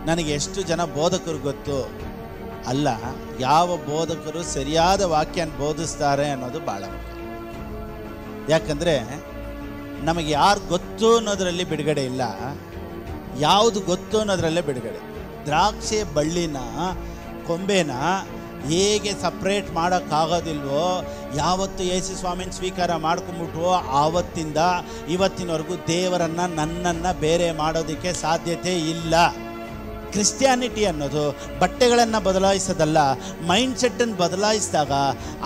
ನನಗೆ ಎಷ್ಟು ಜನ ಬೋಧಕರು ಗೊತ್ತು ಅಲ್ಲ, ಯಾವ ಬೋಧಕರು ಸರಿಯಾದ ವಾಕ್ಯನ ಬೋಧಿಸ್ತಾರೆ ಅನ್ನೋದು ಭಾಳ ಮುಖ್ಯ. ಯಾಕಂದರೆ ನಮಗೆ ಯಾರು ಗೊತ್ತು ಅನ್ನೋದರಲ್ಲಿ ಬಿಡುಗಡೆ ಇಲ್ಲ, ಯಾವುದು ಗೊತ್ತು ಅನ್ನೋದ್ರಲ್ಲೇ ಬಿಡುಗಡೆ. ದ್ರಾಕ್ಷಿ ಬಳ್ಳಿನ ಕೊಂಬೆನ ಹೇಗೆ ಸಪ್ರೇಟ್ ಮಾಡೋಕ್ಕಾಗೋದಿಲ್ವೋ, ಯಾವತ್ತು ಯೇಸು ಸ್ವಾಮಿನ ಸ್ವೀಕಾರ ಮಾಡ್ಕೊಂಬಿಟ್ವೋ ಆವತ್ತಿಂದ ಇವತ್ತಿನವರೆಗೂ ದೇವರನ್ನು ನನ್ನನ್ನು ಬೇರೆ ಮಾಡೋದಕ್ಕೆ ಸಾಧ್ಯತೆ ಇಲ್ಲ. ಕ್ರಿಸ್ಟಿಯಾನಿಟಿ ಅನ್ನೋದು ಬಟ್ಟೆಗಳನ್ನು ಬದಲಾಯಿಸೋದಲ್ಲ, ಮೈಂಡ್ ಸೆಟ್ಟನ್ನು ಬದಲಾಯಿಸಿದಾಗ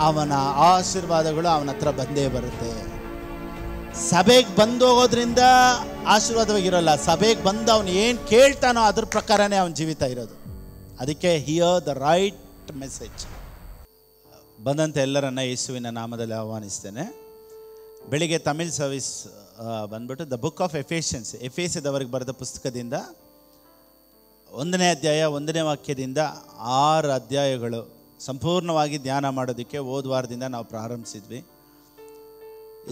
ಅವನ ಆಶೀರ್ವಾದಗಳು ಅವನ ಹತ್ರ ಬಂದೇ ಬರುತ್ತೆ. ಸಭೆಗೆ ಬಂದು ಹೋಗೋದ್ರಿಂದ ಆಶೀರ್ವಾದವಾಗಿರೋಲ್ಲ, ಸಭೆಗೆ ಬಂದು ಅವನು ಏನು ಕೇಳ್ತಾನೋ ಅದ್ರ ಪ್ರಕಾರನೇ ಅವನ ಜೀವಿತ ಇರೋದು. ಅದಕ್ಕೆ ಹಿಯರ್ ದ ರೈಟ್ ಮೆಸೇಜ್. ಬಂದಂಥ ಎಲ್ಲರನ್ನ ಯೇಸುವಿನ ನಾಮದಲ್ಲಿ ಆಹ್ವಾನಿಸ್ತೇನೆ. ಬೆಳಿಗ್ಗೆ ತಮಿಳ್ ಸರ್ವಿಸ್ ಬಂದ್ಬಿಟ್ಟು ದ ಬುಕ್ ಆಫ್ ಎಫೇಷಿಯನ್ಸ್, ಎಫೇಸದವರೆಗೆ ಬರೆದ ಪುಸ್ತಕದಿಂದ 1ನೇ ಅಧ್ಯಾಯ 1ನೇ ವಾಕ್ಯದಿಂದ 6 ಅಧ್ಯಾಯಗಳು ಸಂಪೂರ್ಣವಾಗಿ ಧ್ಯಾನ ಮಾಡೋದಕ್ಕೆ ಹೋದ ವಾರದಿಂದ ನಾವು ಪ್ರಾರಂಭಿಸಿದ್ವಿ.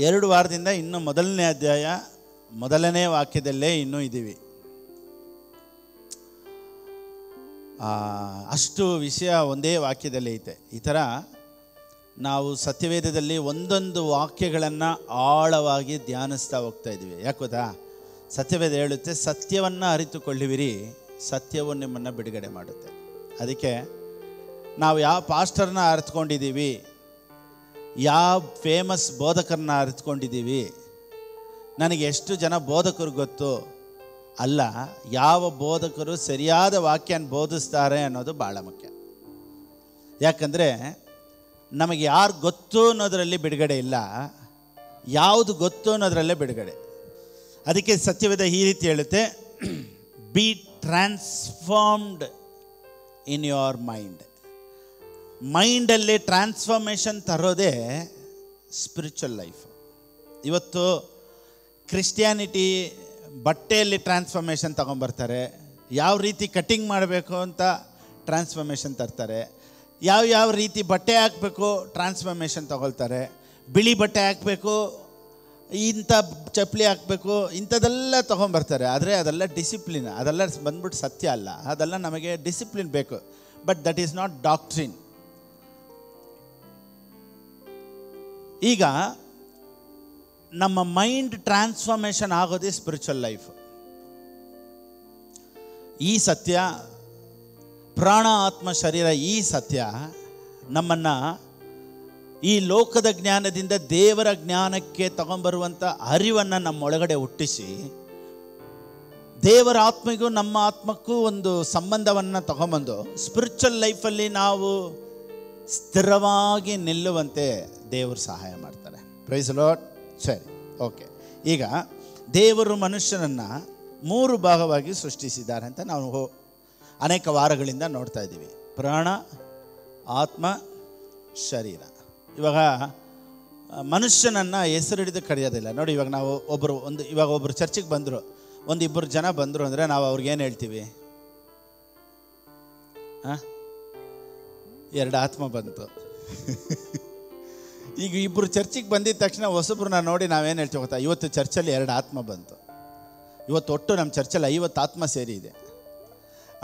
2 ವಾರದಿಂದ ಇನ್ನು 1ನೇ ಅಧ್ಯಾಯ 1ನೇ ವಾಕ್ಯದಲ್ಲೇ ಇನ್ನೂ ಇದ್ದೀವಿ. ಅಷ್ಟು ವಿಷಯ ಒಂದೇ ವಾಕ್ಯದಲ್ಲಿ ಐತೆ. ಈ ಥರ ನಾವು ಸತ್ಯವೇದದಲ್ಲಿ ಒಂದೊಂದು ವಾಕ್ಯಗಳನ್ನು ಆಳವಾಗಿ ಧ್ಯಾನಿಸ್ತಾ ಹೋಗ್ತಾ ಇದ್ದೀವಿ. ಯಾಕೆ ಗೊತ್ತಾ? ಸತ್ಯವೇದ ಹೇಳುತ್ತೆ, ಸತ್ಯವನ್ನು ಅರಿತುಕೊಳ್ಳುವಿರಿ, ಸತ್ಯವು ನಿಮ್ಮನ್ನು ಬಿಡುಗಡೆ ಮಾಡುತ್ತೆ. ಅದಕ್ಕೆ ನಾವು ಯಾವ ಪಾಸ್ಟರ್ನ ಅರಿತುಕೊಂಡಿದ್ದೀವಿ, ಯಾವ ಫೇಮಸ್ ಬೋಧಕರನ್ನ ಅರಿತುಕೊಂಡಿದ್ದೀವಿ, ನನಗೆ ಎಷ್ಟು ಜನ ಬೋಧಕರು ಗೊತ್ತು ಅಲ್ಲ, ಯಾವ ಬೋಧಕರು ಸರಿಯಾದ ವಾಕ್ಯನ ಬೋಧಿಸ್ತಾರೆ ಅನ್ನೋದು ಭಾಳ ಮುಖ್ಯ. ಯಾಕಂದರೆ ನಮಗೆ ಯಾರು ಗೊತ್ತು ಅನ್ನೋದರಲ್ಲಿ ಬಿಡುಗಡೆ ಇಲ್ಲ, ಯಾವುದು ಗೊತ್ತು ಅನ್ನೋದರಲ್ಲೇ ಬಿಡುಗಡೆ. ಅದಕ್ಕೆ ಸತ್ಯವೇದ ಈ ರೀತಿ ಹೇಳುತ್ತೆ, B transformed in your mind. ಮೈಂಡಲ್ಲಿ ಟ್ರಾನ್ಸ್ಫಾರ್ಮೇಷನ್ ತರೋದೇ ಸ್ಪಿರಿಚುವಲ್ ಲೈಫ್. ಇವತ್ತು ಕ್ರಿಸ್ಟಿಯಾನಿಟಿ ಬಟ್ಟೆಯಲ್ಲಿ ಟ್ರಾನ್ಸ್ಫಾರ್ಮೇಷನ್ ತೊಗೊಂಬರ್ತಾರೆ, ಯಾವ ರೀತಿ ಕಟ್ಟಿಂಗ್ ಮಾಡಬೇಕು ಅಂತ ಟ್ರಾನ್ಸ್ಫಾರ್ಮೇಷನ್ ತರ್ತಾರೆ, ಯಾವ ರೀತಿ ಬಟ್ಟೆ ಹಾಕಬೇಕು ಟ್ರಾನ್ಸ್ಫಾರ್ಮೇಷನ್ ತಗೊಳ್ತಾರೆ, ಬಿಳಿ ಬಟ್ಟೆ ಹಾಕಬೇಕು, ಇಂಥ ಚಪ್ಪಲಿ ಹಾಕಬೇಕು, ಇಂಥದ್ದೆಲ್ಲ ತೊಗೊಂಬರ್ತಾರೆ. ಆದರೆ ಅದೆಲ್ಲ ಡಿಸಿಪ್ಲಿನ್, ಅದೆಲ್ಲ ಬಂದ್ಬಿಟ್ಟು ಸತ್ಯ ಅಲ್ಲ, ಅದೆಲ್ಲ ನಮಗೆ ಡಿಸಿಪ್ಲಿನ್ ಬೇಕು. But that is not doctrine. ಈಗ ನಮ್ಮ ಮೈಂಡ್ ಟ್ರಾನ್ಸ್ಫಾರ್ಮೇಷನ್ ಆಗೋದೇ ಸ್ಪಿರಿಚುವಲ್ ಲೈಫ್. ಈ ಸತ್ಯ, ಪ್ರಾಣ ಆತ್ಮ ಶರೀರ, ಈ ಸತ್ಯ ನಮ್ಮನ್ನು ಈ ಲೋಕದ ಜ್ಞಾನದಿಂದ ದೇವರ ಜ್ಞಾನಕ್ಕೆ ತಗೊಂಬರುವಂಥ ಅರಿವನ್ನು ನಮ್ಮೊಳಗಡೆ ಹುಟ್ಟಿಸಿ, ದೇವರ ಆತ್ಮಗೂ ನಮ್ಮ ಆತ್ಮಕ್ಕೂ ಒಂದು ಸಂಬಂಧವನ್ನು ತಗೊಂಬಂದು ಸ್ಪಿರಿಚುವಲ್ ಲೈಫಲ್ಲಿ ನಾವು ಸ್ಥಿರವಾಗಿ ನಿಲ್ಲುವಂತೆ ದೇವರು ಸಹಾಯ ಮಾಡ್ತಾರೆ. Praise Lord. ಸರಿ, ಓಕೆ. ಈಗ ದೇವರು ಮನುಷ್ಯನನ್ನು 3 ಭಾಗವಾಗಿ ಸೃಷ್ಟಿಸಿದ್ದಾರೆ ಅಂತ ನಾವು ಅನೇಕ ವಾರಗಳಿಂದ ನೋಡ್ತಾ ಇದ್ದೀವಿ. ಪ್ರಾಣ, ಆತ್ಮ, ಶರೀರ. ಇವಾಗ ಮನುಷ್ಯನನ್ನು ಹೆಸರು ಹಿಡಿದು ಕರೆಯೋದಿಲ್ಲ. ನೋಡಿ, ಇವಾಗ ನಾವು ಒಬ್ಬರು ಚರ್ಚಿಗೆ ಬಂದರು, 1-2 ಜನ ಬಂದರು ಅಂದರೆ ನಾವು ಅವ್ರಿಗೇನು ಹೇಳ್ತೀವಿ? 2 ಆತ್ಮ ಬಂತು. ಈಗ 2 ಚರ್ಚಿಗೆ ಬಂದಿದ್ದ ತಕ್ಷಣ ಹೊಸಬ್ರನ್ನ ನೋಡಿ ನಾವೇನು ಹೇಳ್ತೀವಿ ಗೊತ್ತಾ? ಇವತ್ತು ಚರ್ಚಲ್ಲಿ 2 ಆತ್ಮ ಬಂತು, ಇವತ್ತು ಒಟ್ಟು ನಮ್ಮ ಚರ್ಚಲ್ಲಿ 50 ಆತ್ಮ ಸೇರಿದೆ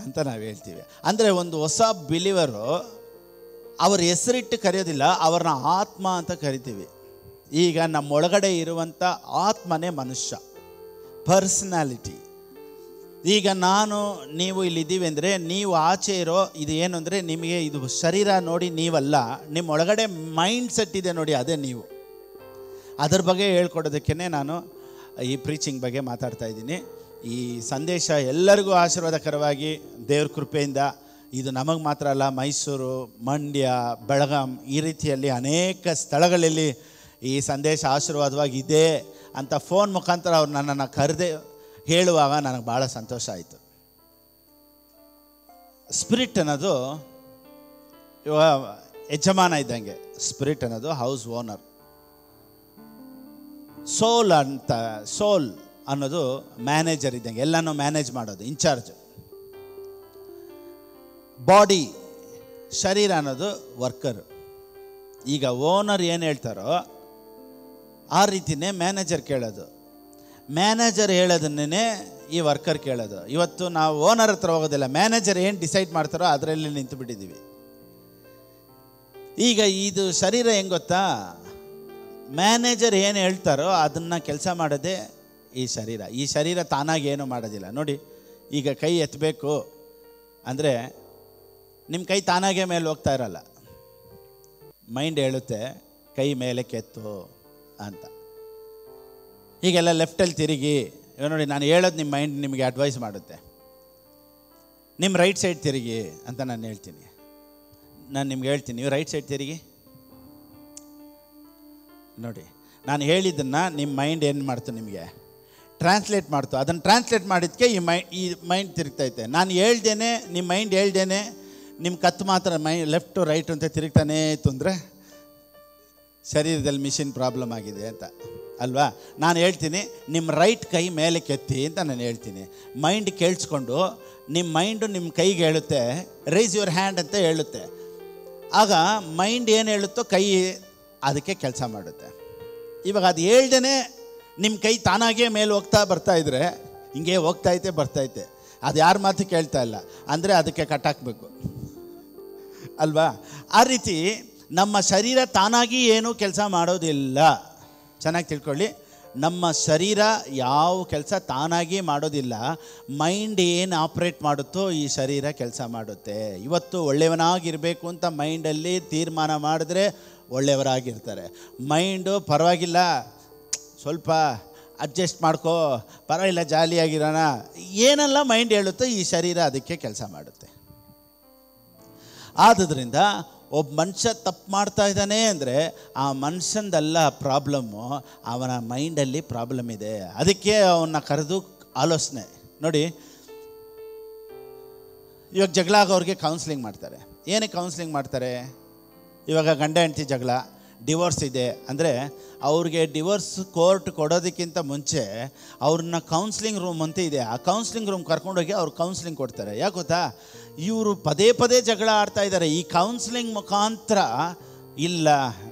ಅಂತ ನಾವು ಹೇಳ್ತೀವಿ. ಅಂದರೆ ಒಂದು ಹೊಸ ಬಿಲಿವರು ಅವ್ರ ಹೆಸರಿಟ್ಟು ಕರೆಯೋದಿಲ್ಲ, ಅವ್ರನ್ನ ಆತ್ಮ ಅಂತ ಕರಿತೀವಿ. ಈಗ ನಮ್ಮೊಳಗಡೆ ಇರುವಂಥ ಆತ್ಮನೇ ಮನುಷ್ಯ, ಪರ್ಸನಾಲಿಟಿ. ಈಗ ನೀವು ಇಲ್ಲಿದ್ದೀವಿ ಅಂದರೆ, ನೀವು ಆಚೆ ಇರೋ ಇದು ಏನು ಅಂದರೆ, ನಿಮಗೆ ಇದು ಶರೀರ ನೋಡಿ ನೀವಲ್ಲ, ನಿಮ್ಮ ಒಳಗಡೆ ಮೈಂಡ್ ಸೆಟ್ ಇದೆ ನೋಡಿ, ಅದೇ ನೀವು. ಅದರ ಬಗ್ಗೆ ಹೇಳ್ಕೊಡೋದಕ್ಕೇ ನಾನು ಈ ಪ್ರೀಚಿಂಗ್ ಬಗ್ಗೆ ಮಾತಾಡ್ತಾ ಇದ್ದೀನಿ. ಈ ಸಂದೇಶ ಎಲ್ಲರಿಗೂ ಆಶೀರ್ವಾದಕರವಾಗಿ ದೇವ್ರ ಕೃಪೆಯಿಂದ, ಇದು ನಮಗೆ ಮಾತ್ರ ಅಲ್ಲ, ಮೈಸೂರು, ಮಂಡ್ಯ, ಬೆಳಗಾಂ ಈ ರೀತಿಯಲ್ಲಿ ಅನೇಕ ಸ್ಥಳಗಳಲ್ಲಿ ಈ ಸಂದೇಶ ಆಶೀರ್ವಾದವಾಗಿದೆ ಅಂತ ಫೋನ್ ಮುಖಾಂತರ ಅವ್ರು ನನ್ನನ್ನು ಕರೆದೇ ಹೇಳುವಾಗ ನನಗೆ ಭಾಳ ಸಂತೋಷ ಆಯಿತು. ಸ್ಪಿರಿಟ್ ಅನ್ನೋದು ಇವಾಗ ಯಜಮಾನ ಇದ್ದಂಗೆ. ಸ್ಪಿರಿಟ್ ಅನ್ನೋದು ಹೌಸ್ ಓನರ್. ಸೋಲ್ ಅನ್ನೋದು ಮ್ಯಾನೇಜರ್ ಇದ್ದಂಗೆ, ಎಲ್ಲನೂ ಮ್ಯಾನೇಜ್ ಮಾಡೋದು, ಇನ್ಚಾರ್ಜ್. ಬಾಡಿ, ಶರೀರ ಅನ್ನೋದು ವರ್ಕರ್. ಈಗ ಓನರ್ ಏನು ಹೇಳ್ತಾರೋ ಆ ರೀತಿಯೇ ಮ್ಯಾನೇಜರ್ ಕೇಳೋದು. ಮ್ಯಾನೇಜರ್ ಹೇಳೋದನ್ನೇ ಈ ವರ್ಕರ್ ಕೇಳೋದು. ಇವತ್ತು ನಾವು ಓನರ್ ಹತ್ರ ಹೋಗೋದಿಲ್ಲ, ಮ್ಯಾನೇಜರ್ ಏನು ಡಿಸೈಡ್ ಮಾಡ್ತಾರೋ ಅದರಲ್ಲಿ ನಿಂತು ಬಿಟ್ಟಿದ್ದೀವಿ. ಈಗ ಇದು ಶರೀರ ಹೆಂಗೆ ಗೊತ್ತಾ, ಮ್ಯಾನೇಜರ್ ಏನು ಹೇಳ್ತಾರೋ ಅದನ್ನು ಕೆಲಸ ಮಾಡೋದೇ ಈ ಶರೀರ. ಈ ಶರೀರ ತಾನಾಗಿ ಏನೂ ಮಾಡೋದಿಲ್ಲ. ನೋಡಿ, ಈಗ ಕೈ ಎತ್ತಬೇಕು ಅಂದರೆ ನಿಮ್ಮ ಕೈ ತಾನಾಗೇ ಮೇಲೆ ಹೋಗ್ತಾ ಇರಲ್ಲ, ಮೈಂಡ್ ಹೇಳುತ್ತೆ ಕೈ ಮೇಲೆ ಕೆತ್ತು ಅಂತ. ಹೀಗೆಲ್ಲ ಲೆಫ್ಟಲ್ಲಿ ತಿರುಗಿ, ನೋಡಿ ನಾನು ಹೇಳೋದು ನಿಮ್ಮ ಮೈಂಡ್ ನಿಮಗೆ ಅಡ್ವೈಸ್ ಮಾಡುತ್ತೆ. ನಿಮ್ಮ ರೈಟ್ ಸೈಡ್ ತಿರುಗಿ ಅಂತ ನಾನು ಹೇಳ್ತೀನಿ. ನಾನು ನಿಮ್ಗೆ ಹೇಳ್ತೀನಿ, ನೀವು ರೈಟ್ ಸೈಡ್ ತಿರುಗಿ. ನೋಡಿ, ನಾನು ಹೇಳಿದ್ದನ್ನು ನಿಮ್ಮ ಮೈಂಡ್ ಏನು ಮಾಡ್ತು, ನಿಮಗೆ ಟ್ರಾನ್ಸ್ಲೇಟ್ ಮಾಡ್ತು. ಅದನ್ನು ಟ್ರಾನ್ಸ್ಲೇಟ್ ಮಾಡಿದ್ದಕ್ಕೆ ಈ ಮೈಂಡ್ ತಿರುಗ್ತೈತೆ. ನಾನು ಹೇಳ್ದೇನೆ, ನಿಮ್ಮ ಮೈಂಡ್ ಹೇಳ್ದೇನೆ ನಿಮ್ಮ ಕತ್ತು ಮಾತ್ರ ಲೆಫ್ಟ್ ಟು ರೈಟ್ ಅಂತ ತಿರುಗ್ತಾನೇ ಇತ್ತು ಅಂದರೆ ಶರೀರದಲ್ಲಿ ಮಿಷಿನ್ ಪ್ರಾಬ್ಲಮ್ ಆಗಿದೆ ಅಂತ ಅಲ್ವಾ. ನಾನು ಹೇಳ್ತೀನಿ ನಿಮ್ಮ ರೈಟ್ ಕೈ ಮೇಲೆ ಕೆತ್ತಿ ಅಂತ ನಾನು ಹೇಳ್ತೀನಿ. ಮೈಂಡ್ ಕೇಳಿಸ್ಕೊಂಡು ನಿಮ್ಮ ಮೈಂಡು ನಿಮ್ಮ ಕೈಗೆ ಹೇಳುತ್ತೆ ರೈಸ್ ಯುವರ್ ಹ್ಯಾಂಡ್ ಅಂತ ಹೇಳುತ್ತೆ. ಆಗ ಮೈಂಡ್ ಏನು ಹೇಳುತ್ತೋ ಕೈ ಅದಕ್ಕೆ ಕೆಲಸ ಮಾಡುತ್ತೆ. ಇವಾಗ ಅದು ಹೇಳ್ದೇ ನಿಮ್ಮ ಕೈ ತಾನಾಗೇ ಮೇಲೆ ಹೋಗ್ತಾ ಬರ್ತಾಯಿದ್ರೆ ಹಿಂಗೆ ಹೋಗ್ತಾಯಿತೆ ಬರ್ತಾಯಿತೆ, ಅದು ಯಾರ ಮಾತು ಕೇಳ್ತಾ ಇಲ್ಲ ಅಂದರೆ ಅದಕ್ಕೆ ಕಟ್ಟಾಕಬೇಕು ಅಲ್ವಾ. ಆ ರೀತಿ ನಮ್ಮ ಶರೀರ ತಾನಾಗಿ ಏನೂ ಕೆಲಸ ಮಾಡೋದಿಲ್ಲ. ಚೆನ್ನಾಗಿ ತಿಳ್ಕೊಳ್ಳಿ, ನಮ್ಮ ಶರೀರ ಯಾವ ಕೆಲಸ ತಾನಾಗಿ ಮಾಡೋದಿಲ್ಲ. ಮೈಂಡ್ ಏನು ಆಪ್ರೇಟ್ ಮಾಡುತ್ತೋ ಈ ಶರೀರ ಕೆಲಸ ಮಾಡುತ್ತೆ. ಇವತ್ತು ಒಳ್ಳೆಯವನಾಗಿರಬೇಕು ಅಂತ ಮೈಂಡಲ್ಲಿ ತೀರ್ಮಾನ ಮಾಡಿದ್ರೆ ಒಳ್ಳೆಯವರಾಗಿರ್ತಾರೆ. ಮೈಂಡು ಪರವಾಗಿಲ್ಲ, ಸ್ವಲ್ಪ ಅಡ್ಜಸ್ಟ್ ಮಾಡ್ಕೋ, ಪರವಾಗಿಲ್ಲ, ಜಾಲಿಯಾಗಿರೋಣ, ಏನೆಲ್ಲ ಮೈಂಡ್ ಹೇಳುತ್ತೋ ಈ ಶರೀರ ಅದಕ್ಕೆ ಕೆಲಸ ಮಾಡುತ್ತೆ. ಆದುದರಿಂದ ಒಬ್ಬ ಮನುಷ್ಯ ತಪ್ಪು ಮಾಡ್ತಾ ಇದ್ದಾನೆ ಅಂದರೆ ಆ ಮನುಷ್ಯಂದಲ್ಲ ಪ್ರಾಬ್ಲಮ್ಮು, ಅವನ ಮೈಂಡಲ್ಲಿ ಪ್ರಾಬ್ಲಮ್ ಇದೆ. ಅದಕ್ಕೆ ಅವನ್ನ ಕರೆದು ಆಲೋಚನೆ ನೋಡಿ. ಇವಾಗ ಜಗಳ ಆಗೋರಿಗೆ ಕೌನ್ಸ್ಲಿಂಗ್ ಮಾಡ್ತಾರೆ. ಏನಕ್ಕೆ ಕೌನ್ಸ್ಲಿಂಗ್ ಮಾಡ್ತಾರೆ? ಇವಾಗ ಗಂಡ ಹೆಂಡತಿ ಜಗಳ, ಡಿವೋರ್ಸ್ ಇದೆ ಅಂದರೆ ಅವ್ರಿಗೆ ಡಿವೋರ್ಸ್ ಕೋರ್ಟ್ ಕೊಡೋದಕ್ಕಿಂತ ಮುಂಚೆ ಅವ್ರನ್ನ ಕೌನ್ಸ್ಲಿಂಗ್ ರೂಮ್ ಅಂತ ಇದೆ, ಆ ಕೌನ್ಸ್ಲಿಂಗ್ ರೂಮ್ ಕರ್ಕೊಂಡೋಗಿ ಅವ್ರು ಕೌನ್ಸ್ಲಿಂಗ್ ಕೊಡ್ತಾರೆ. ಯಾಕೆ ಗೊತ್ತಾ, ಇವರು ಪದೇ ಪದೇ ಜಗಳ ಆಡ್ತಾ ಇದ್ದಾರೆ. ಈ ಕೌನ್ಸ್ಲಿಂಗ್ ಮುಖಾಂತರ ಇಲ್ಲ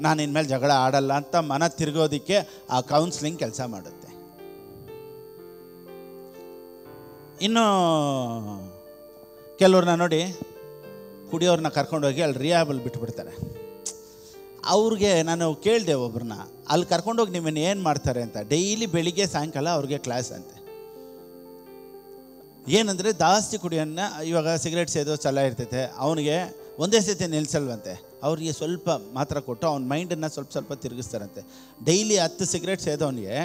ನಾನು ಇನ್ಮೇಲೆ ಜಗಳ ಆಡಲ್ಲ ಅಂತ ಮನ ತಿರುಗೋದಕ್ಕೆ ಆ ಕೌನ್ಸ್ಲಿಂಗ್ ಕೆಲಸ ಮಾಡುತ್ತೆ. ಇನ್ನು ಕೆಲವ್ರನ್ನ ನೋಡಿ, ಕುಡಿಯೋರನ್ನ ಕರ್ಕೊಂಡೋಗಿ ಅಲ್ಲಿ ರಿಯಾಬಲ್ ಬಿಟ್ಬಿಡ್ತಾರೆ. ಅವ್ರಿಗೆ ನಾನು ಕೇಳಿದೆ ಒಬ್ರನ್ನ, ಅಲ್ಲಿ ಕರ್ಕೊಂಡೋಗಿ ನಿಮ್ಮನ್ನು ಏನು ಮಾಡ್ತಾರೆ ಅಂತ. ಡೈಲಿ ಬೆಳಿಗ್ಗೆ ಸಾಯಂಕಾಲ ಅವ್ರಿಗೆ ಕ್ಲಾಸ್ ಅಂತೆ. ಏನಂದರೆ ಜಾಸ್ತಿ ಕುಡಿಯೋನ್ನ, ಇವಾಗ ಸಿಗರೇಟ್ ಸೇದೋ ಛಲ ಇರ್ತೈತೆ ಅವನಿಗೆ, ಒಂದೇ ಸತಿ ನಿಲ್ಲಿಸಲ್ವಂತೆ. ಅವ್ರಿಗೆ ಸ್ವಲ್ಪ ಮಾತ್ರ ಕೊಟ್ಟು ಅವ್ನ ಮೈಂಡನ್ನು ಸ್ವಲ್ಪ ಸ್ವಲ್ಪ ತಿರುಗಿಸ್ತಾರಂತೆ. ಡೈಲಿ 10 ಸಿಗರೇಟ್ ಸೇದೋನಿಗೆ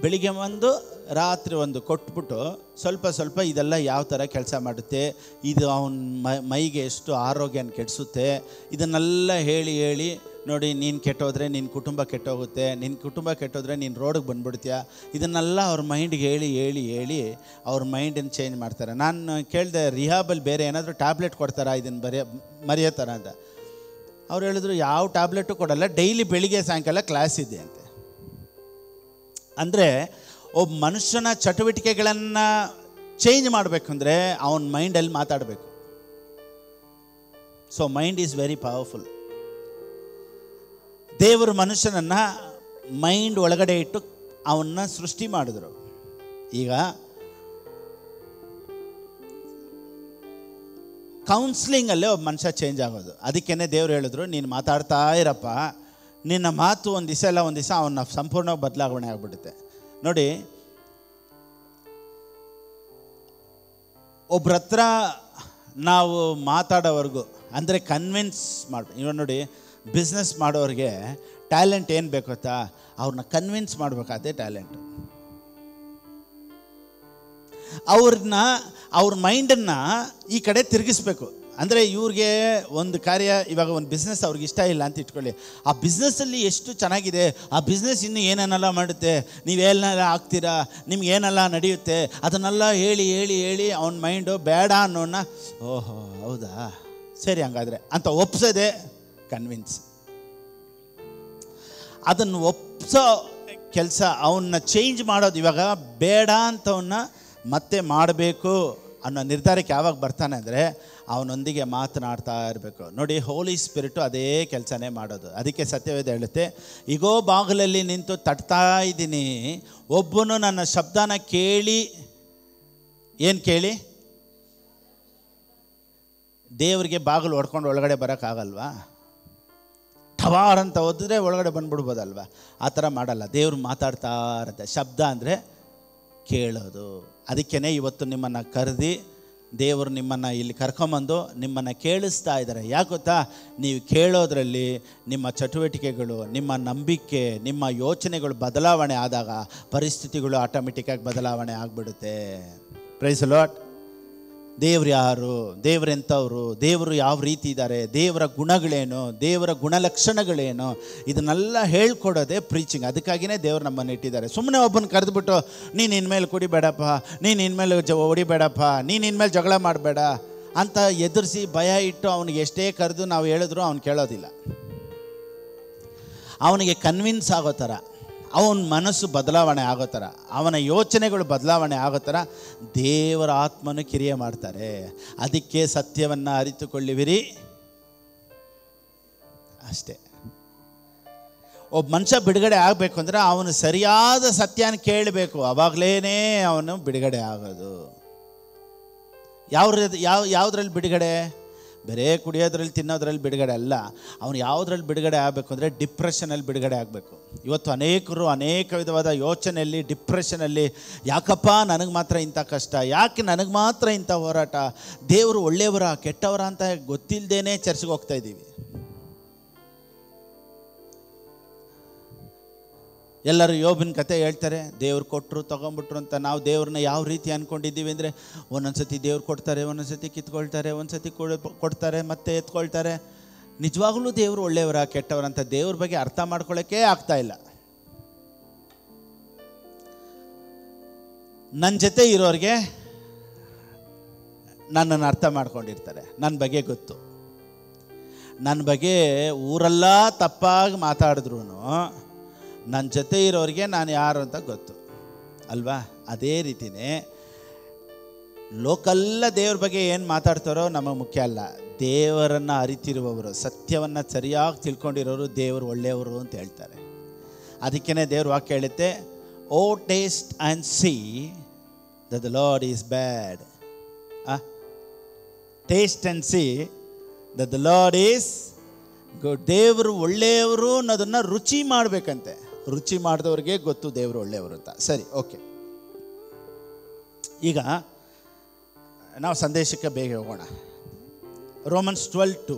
ಬೆಳಿಗ್ಗೆ ಒಂದು ರಾತ್ರಿ ಒಂದು ಕೊಟ್ಬಿಟ್ಟು ಸ್ವಲ್ಪ ಸ್ವಲ್ಪ ಇದೆಲ್ಲ ಯಾವ ಥರ ಕೆಲಸ ಮಾಡುತ್ತೆ, ಇದು ಅವನ ಮೈಗೆ ಎಷ್ಟು ಆರೋಗ್ಯನ ಕೆಡಿಸುತ್ತೆ, ಇದನ್ನೆಲ್ಲ ಹೇಳಿ ಹೇಳಿ ನೋಡಿ, ನೀನು ಕೆಟ್ಟೋದ್ರೆ ನಿನ್ನ ಕುಟುಂಬ ಕೆಟ್ಟೋಗುತ್ತೆ, ನಿನ್ನ ಕುಟುಂಬ ಕೆಟ್ಟೋದ್ರೆ ನೀನು ರೋಡಿಗೆ ಬಂದ್ಬಿಡ್ತೀಯ, ಇದನ್ನೆಲ್ಲ ಅವ್ರ ಮೈಂಡ್ಗೆ ಹೇಳಿ ಹೇಳಿ ಹೇಳಿ ಅವ್ರ ಮೈಂಡನ್ನು ಚೇಂಜ್ ಮಾಡ್ತಾರೆ. ನಾನು ಕೇಳಿದೆ, ರಿಹಾಬಲ್ಲಿ ಬೇರೆ ಏನಾದರೂ ಟ್ಯಾಬ್ಲೆಟ್ ಕೊಡ್ತಾರಾ ಇದನ್ನು ಮರೆಯೋ ಥರ ಅಂತ. ಅವ್ರು ಹೇಳಿದ್ರು ಯಾವ ಟ್ಯಾಬ್ಲೆಟು ಕೊಡಲ್ಲ, ಡೈಲಿ ಬೆಳಿಗ್ಗೆ ಸಾಯಂಕಾಲ ಕ್ಲಾಸ್ ಇದೆ ಅಂತೆ. ಅಂದರೆ ಒಬ್ಬ ಮನುಷ್ಯನ ಚಟುವಟಿಕೆಗಳನ್ನು ಚೇಂಜ್ ಮಾಡಬೇಕು ಅಂದರೆ ಅವನ ಮೈಂಡಲ್ಲಿ ಮಾತಾಡಬೇಕು. So mind is very powerful. ದೇವರು ಮನುಷ್ಯನನ್ನು ಮೈಂಡ್ ಒಳಗಡೆ ಇಟ್ಟು ಅವನ್ನ ಸೃಷ್ಟಿ ಮಾಡಿದ್ರು. ಈಗ ಕೌನ್ಸ್ಲಿಂಗಲ್ಲೇ ಒಬ್ಬ ಮನುಷ್ಯ ಚೇಂಜ್ ಆಗೋದು. ಅದಕ್ಕೇ ದೇವ್ರು ಹೇಳಿದ್ರು, ನೀನು ಮಾತಾಡ್ತಾ ಇರಪ್ಪ, ನಿನ್ನ ಮಾತು ಒಂದು ದಿವಸ ಎಲ್ಲ ಒಂದು ದಿವಸ ಅವನ್ನ ಸಂಪೂರ್ಣವಾಗಿ ಬದಲಾವಣೆ ಆಗಿಬಿಡುತ್ತೆ. ನೋಡಿ, ಒಬ್ರ ಹತ್ರ ನಾವು ಮಾತಾಡೋವರೆಗೂ ಅಂದರೆ ಕನ್ವಿನ್ಸ್ ಇವಾಗ ನೋಡಿ, ಬಿಸ್ನೆಸ್ ಮಾಡೋರಿಗೆ ಟ್ಯಾಲೆಂಟ್ ಏನು ಬೇಕು ಗೊತ್ತಾ, ಅವ್ರನ್ನ ಕನ್ವಿನ್ಸ್ ಮಾಡಬೇಕಾದೇ ಟ್ಯಾಲೆಂಟು. ಅವ್ರ ಮೈಂಡನ್ನು ಈ ಕಡೆ ತಿರುಗಿಸ್ಬೇಕು. ಅಂದರೆ ಇವ್ರಿಗೆ ಒಂದು ಕಾರ್ಯ, ಇವಾಗ ಒಂದು ಬಿಸ್ನೆಸ್ ಅವ್ರಿಗೆ ಇಷ್ಟ ಇಲ್ಲ ಅಂತ ಇಟ್ಕೊಳ್ಳಿ, ಆ ಬಿಸ್ನೆಸ್ಸಲ್ಲಿ ಎಷ್ಟು ಚೆನ್ನಾಗಿದೆ, ಆ ಬಿಸ್ನೆಸ್ ಇನ್ನೂ ಏನೇನೆಲ್ಲ ಮಾಡುತ್ತೆ, ನೀವೇನೆಲ್ಲ ಆಗ್ತೀರಾ, ನಿಮ್ಗೆ ಏನೆಲ್ಲ ನಡೆಯುತ್ತೆ, ಅದನ್ನೆಲ್ಲ ಹೇಳಿ ಹೇಳಿ ಹೇಳಿ ಅವನ ಮೈಂಡು ಬೇಡ ಅನ್ನೋನ್ನ, ಓಹೋ ಹೌದಾ ಸರಿ ಹಂಗಾದರೆ ಅಂತ ಒಪ್ಸೋದೆ ಕನ್ವಿನ್ಸ್. ಅದನ್ನು ಒಪ್ಸೋ ಕೆಲಸ, ಅವನ್ನ ಚೇಂಜ್ ಮಾಡೋದು. ಇವಾಗ ಬೇಡ ಅಂತವನ್ನ ಮತ್ತೆ ಮಾಡಬೇಕು ಅನ್ನೋ ನಿರ್ಧಾರಕ್ಕೆ ಯಾವಾಗ ಬರ್ತಾನೆ ಅಂದರೆ ಅವನೊಂದಿಗೆ ಮಾತನಾಡ್ತಾ ಇರಬೇಕು. ನೋಡಿ, ಹೋಲಿ ಸ್ಪಿರಿಟು ಅದೇ ಕೆಲಸನೇ ಮಾಡೋದು. ಅದಕ್ಕೆ ಸತ್ಯವೇದ ಹೇಳುತ್ತೆ, ಈಗೋ ಬಾಗಿಲಲ್ಲಿ ನಿಂತು ತಟ್ತಾ ಇದ್ದೀನಿ, ಒಬ್ಬನು ನನ್ನ ಶಬ್ದನ ಕೇಳಿ ಏನು ಕೇಳಿ? ದೇವರಿಗೆ ಬಾಗಿಲು ಹೊಡ್ಕೊಂಡು ಒಳಗಡೆ ಬರೋಕ್ಕಾಗಲ್ವಾ? ಠವಾರ್ ಅಂತ ಓದಿದ್ರೆ ಒಳಗಡೆ ಬಂದ್ಬಿಡ್ಬೋದಲ್ವ? ಆ ಥರ ಮಾಡಲ್ಲ. ದೇವ್ರು ಮಾತಾಡ್ತಾ ಇರುತ್ತೆ. ಶಬ್ದ ಅಂದರೆ ಕೇಳೋದು. ಅದಕ್ಕೇ ಇವತ್ತು ನಿಮ್ಮನ್ನು ಕರೆದು ದೇವರು ನಿಮ್ಮನ್ನು ಇಲ್ಲಿ ಕರ್ಕೊಂಬಂದು ನಿಮ್ಮನ್ನು ಕೇಳಿಸ್ತಾ ಇದ್ದಾರೆ. ಯಾಕೆ ಗೊತ್ತಾ? ನೀವು ಕೇಳೋದ್ರಲ್ಲಿ ನಿಮ್ಮ ಚಟುವಟಿಕೆಗಳು, ನಿಮ್ಮ ನಂಬಿಕೆ, ನಿಮ್ಮ ಯೋಚನೆಗಳು ಬದಲಾವಣೆ ಆದಾಗ ಪರಿಸ್ಥಿತಿಗಳು ಆಟೋಮೆಟಿಕ್ಕಾಗಿ ಬದಲಾವಣೆ ಆಗಿಬಿಡುತ್ತೆ. Praise the Lord. ದೇವ್ರು ಯಾರು, ದೇವರೆಂಥವ್ರು, ದೇವರು ಯಾವ ರೀತಿ ಇದ್ದಾರೆ, ದೇವರ ಗುಣಗಳೇನು, ದೇವರ ಗುಣಲಕ್ಷಣಗಳೇನು, ಇದನ್ನೆಲ್ಲ ಹೇಳ್ಕೊಡೋದೇ ಪ್ರೀಚಿಂಗ್. ಅದಕ್ಕಾಗಿಯೇ ದೇವ್ರು ನಮ್ಮನ್ನು ಇಟ್ಟಿದ್ದಾರೆ. ಸುಮ್ಮನೆ ಒಬ್ಬನ ಕರೆದುಬಿಟ್ಟು ನೀನು ಇನ್ಮೇಲೆ ಕುಡಿಬೇಡಪ್ಪ, ನೀನು ಇನ್ಮೇಲೆ ಹೊಡಿಬೇಡಪ್ಪ, ನೀನು ಇನ್ಮೇಲೆ ಜಗಳ ಮಾಡಬೇಡ ಅಂತ ಎದುರಿಸಿ ಭಯ ಇಟ್ಟು ಅವನಿಗೆ ಎಷ್ಟೇ ಕರೆದು ನಾವು ಹೇಳಿದ್ರು ಅವನು ಕೇಳೋದಿಲ್ಲ. ಅವನಿಗೆ ಕನ್ವಿನ್ಸ್ ಆಗೋ ಥರ, ಅವನ ಮನಸ್ಸು ಬದಲಾವಣೆ ಆಗೋ ಥರ, ಅವನ ಯೋಚನೆಗಳು ಬದಲಾವಣೆ ಆಗೋ ಥರ ದೇವರ ಆತ್ಮನು ಕ್ರಿಯೆ ಮಾಡ್ತಾರೆ. ಅದಕ್ಕೆ ಸತ್ಯವನ್ನು ಅರಿತುಕೊಳ್ಳುವಿರಿ ಅಷ್ಟೇ. ಒಬ್ಬ ಮನುಷ್ಯ ಬಿಡುಗಡೆ ಆಗಬೇಕು ಅಂದರೆ ಅವನು ಸರಿಯಾದ ಸತ್ಯನ ಕೇಳಬೇಕು. ಆವಾಗಲೇ ಅವನು ಬಿಡುಗಡೆ ಆಗೋದು. ಯಾವುದ್ರಲ್ಲಿ ಬಿಡುಗಡೆ? ಬರೇ ಕುಡಿಯೋದ್ರಲ್ಲಿ ತಿನ್ನೋದ್ರಲ್ಲಿ ಬಿಡುಗಡೆ ಅಲ್ಲ. ಅವನು ಯಾವುದ್ರಲ್ಲಿ ಬಿಡುಗಡೆ ಆಗಬೇಕು ಅಂದರೆ ಡಿಪ್ರೆಷನಲ್ಲಿ ಬಿಡುಗಡೆ ಆಗಬೇಕು. ಇವತ್ತು ಅನೇಕರು ಅನೇಕ ವಿಧವಾದ ಯೋಚನೆಯಲ್ಲಿ, ಡಿಪ್ರೆಷನಲ್ಲಿ, ಯಾಕಪ್ಪ ನನಗೆ ಮಾತ್ರ ಇಂಥ ಕಷ್ಟ, ಯಾಕೆ ನನಗೆ ಮಾತ್ರ ಇಂಥ ಹೋರಾಟ, ದೇವರು ಒಳ್ಳೆಯವರ ಕೆಟ್ಟವರ ಅಂತ ಗೊತ್ತಿಲ್ಲದೇನೆ ಚರ್ಚ್ಗೆ ಹೋಗ್ತಾ ಇದ್ದೀವಿ. ಎಲ್ಲರೂ ಯೋಬನ ಕತೆ ಹೇಳ್ತಾರೆ, ದೇವ್ರು ಕೊಟ್ಟರು ತೊಗೊಂಬಿಟ್ರು ಅಂತ. ನಾವು ದೇವ್ರನ್ನ ಯಾವ ರೀತಿ ಅಂದ್ಕೊಂಡಿದ್ದೀವಿ ಅಂದರೆ, ಒಂದೊಂದು ಸತಿ ದೇವ್ರು ಕೊಡ್ತಾರೆ, ಒಂದೊಂದು ಸತಿ ಕಿತ್ಕೊಳ್ತಾರೆ, ಒಂದು ಸತಿ ಕೊಡ್ತಾರೆ ಮತ್ತೆ ಎತ್ಕೊಳ್ತಾರೆ. ನಿಜವಾಗ್ಲೂ ದೇವರು ಒಳ್ಳೆಯವರ ಕೆಟ್ಟವರಂತ ದೇವ್ರ ಬಗ್ಗೆ ಅರ್ಥ ಮಾಡ್ಕೊಳ್ಳೋಕ್ಕೆ ಆಗ್ತಾಯಿಲ್ಲ. ನನ್ನ ಜೊತೆ ಇರೋರಿಗೆ ನನ್ನನ್ನು ಅರ್ಥ ಮಾಡ್ಕೊಂಡಿರ್ತಾರೆ, ನನ್ನ ಬಗ್ಗೆ ಗೊತ್ತು. ನನ್ನ ಬಗ್ಗೆ ಊರೆಲ್ಲ ತಪ್ಪಾಗಿ ಮಾತಾಡಿದ್ರು ನನ್ನ ಜೊತೆ ಇರೋರಿಗೆ ನಾನು ಯಾರು ಅಂತ ಗೊತ್ತು ಅಲ್ವಾ? ಅದೇ ರೀತಿಯೇ ಲೋಕಲ್ಲ ದೇವ್ರ ಬಗ್ಗೆ ಏನು ಮಾತಾಡ್ತಾರೋ ನಮಗೆ ಮುಖ್ಯ ಅಲ್ಲ. ದೇವರನ್ನು ಅರಿತಿರುವವರು, ಸತ್ಯವನ್ನು ಸರಿಯಾಗಿ ತಿಳ್ಕೊಂಡಿರೋರು ದೇವರು ಒಳ್ಳೆಯವರು ಅಂತ ಹೇಳ್ತಾರೆ. ಅದಕ್ಕೇ ದೇವ್ರ ವಾಕ್ಯ ಹೇಳುತ್ತೆ, oh taste and see that the Lord is bad. Taste and see that the Lord is good. ದೇವರು ಒಳ್ಳೆಯವರು ಅನ್ನೋದನ್ನು ರುಚಿ ಮಾಡಬೇಕಂತೆ. ರುಚಿ ಮಾಡಿದವ್ರಿಗೆ ಗೊತ್ತು ದೇವರು ಒಳ್ಳೆಯವರು ಅಂತ. ಸರಿ, ಓಕೆ. ಈಗ ನಾವು ಸಂದೇಶಕ್ಕೆ ಬೇಗ ಹೋಗೋಣ. ರೋಮನ್ಸ್ 12:2,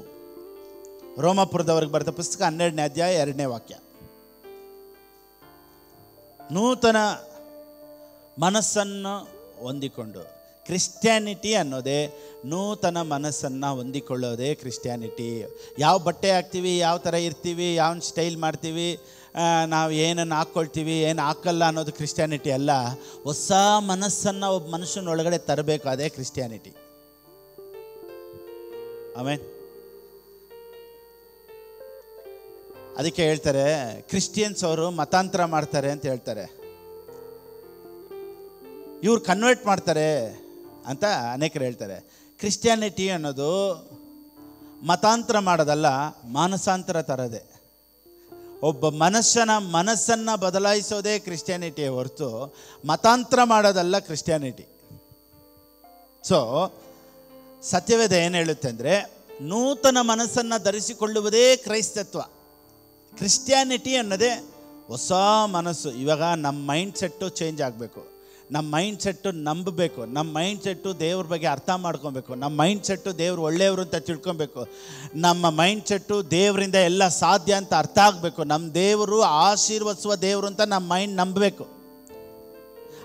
ರೋಮಾಪುರದವ್ರಿಗೆ ಬರೆದ ಪುಸ್ತಕ 12ನೇ ಅಧ್ಯಾಯ 2ನೇ ವಾಕ್ಯ. ನೂತನ ಮನಸ್ಸನ್ನು ಹೊಂದಿಕೊಂಡು, ಕ್ರಿಸ್ಟ್ಯಾನಿಟಿ ಅನ್ನೋದೇ ನೂತನ ಮನಸ್ಸನ್ನು ಹೊಂದಿಕೊಳ್ಳೋದೇ ಕ್ರಿಸ್ಟ್ಯಾನಿಟಿ. ಯಾವ ಬಟ್ಟೆ ಹಾಕ್ತೀವಿ, ಯಾವ ಥರ ಇರ್ತೀವಿ, ಯಾವ ಸ್ಟೈಲ್ ಮಾಡ್ತೀವಿ, ನಾವು ಏನನ್ನು ಹಾಕ್ಕೊಳ್ತೀವಿ, ಏನು ಹಾಕಲ್ಲ ಅನ್ನೋದು ಕ್ರಿಸ್ಟ್ಯಾನಿಟಿ ಅಲ್ಲ. ಹೊಸ ಮನಸ್ಸನ್ನು ಒಬ್ಬ ಮನುಷ್ಯನೊಳಗಡೆ ತರಬೇಕು, ಅದೇ ಕ್ರಿಸ್ಟ್ಯಾನಿಟಿ. ಆಮೇಲೆ ಅದಕ್ಕೆ ಹೇಳ್ತಾರೆ, ಕ್ರಿಶ್ಚಿಯನ್ಸ್ ಅವರು ಮತಾಂತರ ಮಾಡ್ತಾರೆ ಅಂತ ಹೇಳ್ತಾರೆ, ಇವ್ರು ಕನ್ವರ್ಟ್ ಮಾಡ್ತಾರೆ ಅಂತ ಅನೇಕರು ಹೇಳ್ತಾರೆ. ಕ್ರಿಸ್ಟ್ಯಾನಿಟಿ ಅನ್ನೋದು ಮತಾಂತರ ಮಾಡೋದಲ್ಲ, ಮಾನಸಾಂತರ ತರದೆ. ಒಬ್ಬ ಮನಸ್ಸನ್ನು ಬದಲಾಯಿಸೋದೇ ಕ್ರಿಸ್ಟ್ಯಾನಿಟಿಯ ಹೊರತು ಮತಾಂತರ ಮಾಡೋದಲ್ಲ ಕ್ರಿಸ್ಟ್ಯಾನಿಟಿ. ಸೊ ಸತ್ಯವೇದ ಏನು ಹೇಳುತ್ತೆ ಅಂದರೆ, ನೂತನ ಮನಸ್ಸನ್ನು ಧರಿಸಿಕೊಳ್ಳುವುದೇ ಕ್ರೈಸ್ತತ್ವ. ಕ್ರಿಸ್ಟ್ಯಾನಿಟಿ ಅನ್ನೋದೇ ಹೊಸ ಮನಸ್ಸು. ಇವಾಗ ನಮ್ಮ ಮೈಂಡ್ ಸೆಟ್ಟು ಚೇಂಜ್ ಆಗಬೇಕು, ನಮ್ಮ ಮೈಂಡ್ ಸೆಟ್ಟು ನಂಬಬೇಕು, ನಮ್ಮ ಮೈಂಡ್ ಸೆಟ್ಟು ದೇವ್ರ ಬಗ್ಗೆ ಅರ್ಥ ಮಾಡ್ಕೊಬೇಕು, ನಮ್ಮ ಮೈಂಡ್ ಸೆಟ್ಟು ದೇವ್ರು ಒಳ್ಳೆಯವರು ಅಂತ ತಿಳ್ಕೊಬೇಕು, ನಮ್ಮ ಮೈಂಡ್ ಸೆಟ್ಟು ದೇವರಿಂದ ಎಲ್ಲ ಸಾಧ್ಯ ಅಂತ ಅರ್ಥ ಆಗಬೇಕು, ನಮ್ಮ ದೇವರು ಆಶೀರ್ವದಿಸುವ ದೇವರು ಅಂತ ನಮ್ಮ ಮೈಂಡ್ ನಂಬಬೇಕು.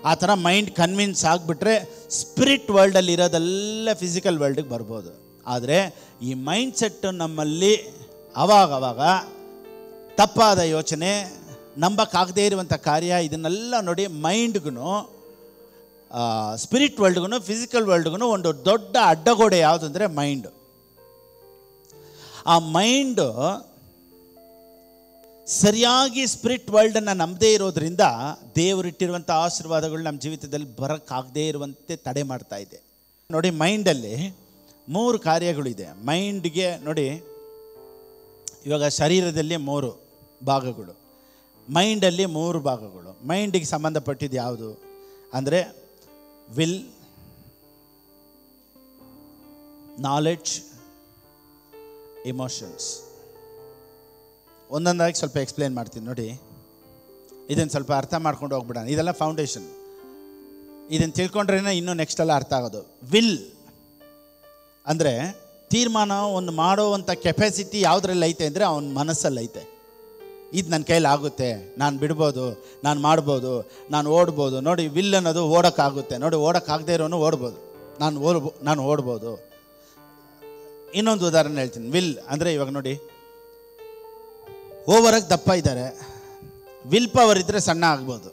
ಆ ಥರ ಮೈಂಡ್ ಕನ್ವಿನ್ಸ್ ಆಗಿಬಿಟ್ರೆ ಸ್ಪಿರಿಟ್ ವರ್ಲ್ಡಲ್ಲಿ ಇರೋದೆಲ್ಲ ಫಿಸಿಕಲ್ ವರ್ಲ್ಡಿಗೆ ಬರ್ಬೋದು. ಆದರೆ ಈ ಮೈಂಡ್ ಸೆಟ್ಟು ನಮ್ಮಲ್ಲಿ ಅವಾಗವಾಗ ತಪ್ಪಾದ ಯೋಚನೆ, ನಂಬಕ್ಕಾಗದೇ ಇರುವಂಥ ಕಾರ್ಯ, ಇದನ್ನೆಲ್ಲ ನೋಡಿ ಮೈಂಡ್ಗೂ ಸ್ಪಿರಿಟ್ ವರ್ಲ್ಡ್ಗೂ ಫಿಸಿಕಲ್ ವರ್ಲ್ಡ್ಗೂ ಒಂದು ದೊಡ್ಡ ಅಡ್ಡಗೋಡೆ ಯಾವುದು ಅಂದರೆ ಮೈಂಡು. ಆ ಮೈಂಡು ಸರಿಯಾಗಿ ಸ್ಪಿರಿಟ್ ವರ್ಲ್ಡನ್ನು ನಂಬದೇ ಇರೋದ್ರಿಂದ ದೇವರಿಟ್ಟಿರುವಂಥ ಆಶೀರ್ವಾದಗಳು ನಮ್ಮ ಜೀವಿತದಲ್ಲಿ ಬರೋಕ್ಕಾಗದೇ ಇರುವಂತೆ ತಡೆ ಮಾಡ್ತಾ ಇದೆ. ನೋಡಿ, ಮೈಂಡಲ್ಲಿ 3 ಕಾರ್ಯಗಳಿದೆ. ಮೈಂಡ್ಗೆ ನೋಡಿ, ಇವಾಗ ಶರೀರದಲ್ಲಿ 3 ಭಾಗಗಳು, ಮೈಂಡಲ್ಲಿ 3 ಭಾಗಗಳು. ಮೈಂಡಿಗೆ ಸಂಬಂಧಪಟ್ಟಿದ್ದು ಯಾವುದು ಅಂದರೆ ವಿಲ್, ನಾಲೆಡ್ಜ್, ಇಮೋಷನ್ಸ್. ಒಂದೊಂದಾಗಿ ಸ್ವಲ್ಪ ಎಕ್ಸ್ಪ್ಲೇನ್ ಮಾಡ್ತೀನಿ ನೋಡಿ. ಇದನ್ನು ಸ್ವಲ್ಪ ಅರ್ಥ ಮಾಡ್ಕೊಂಡು ಹೋಗ್ಬಿಡೋಣ. ಇದೆಲ್ಲ ಫೌಂಡೇಶನ್. ಇದನ್ನು ತಿಳ್ಕೊಂಡ್ರೆ ಇನ್ನೂ ನೆಕ್ಸ್ಟೆಲ್ಲ ಅರ್ಥ ಆಗೋದು. ವಿಲ್ ಅಂದರೆ ತೀರ್ಮಾನ ಒಂದು ಮಾಡೋವಂಥ ಕೆಪಾಸಿಟಿ ಯಾವುದ್ರಲ್ಲಿ ಐತೆ ಅಂದರೆ ಅವನ ಮನಸ್ಸಲ್ಲಿ ಐತೆ. ಇದು ನನ್ನ ಕೈಲಿ ಆಗುತ್ತೆ, ನಾನು ಬಿಡ್ಬೋದು, ನಾನು ಮಾಡ್ಬೋದು, ನಾನು ಓಡ್ಬೋದು. ನೋಡಿ, ವಿಲ್ ಅನ್ನೋದು ಓಡೋಕ್ಕಾಗುತ್ತೆ. ನೋಡಿ, ಓಡೋಕ್ಕಾಗದೇ ಇರೋನು ಓಡ್ಬೋದು. ನಾನು ಓಡ್ಬೋದು. ಇನ್ನೊಂದು ಉದಾಹರಣೆ ಹೇಳ್ತೀನಿ. ವಿಲ್ ಅಂದರೆ ಇವಾಗ ನೋಡಿ, ಓವರಾಗಿ ದಪ್ಪ ಇದ್ದಾರೆ, ವಿಲ್ ಪವರ್ ಇದ್ದರೆ ಸಣ್ಣ ಆಗ್ಬೋದು.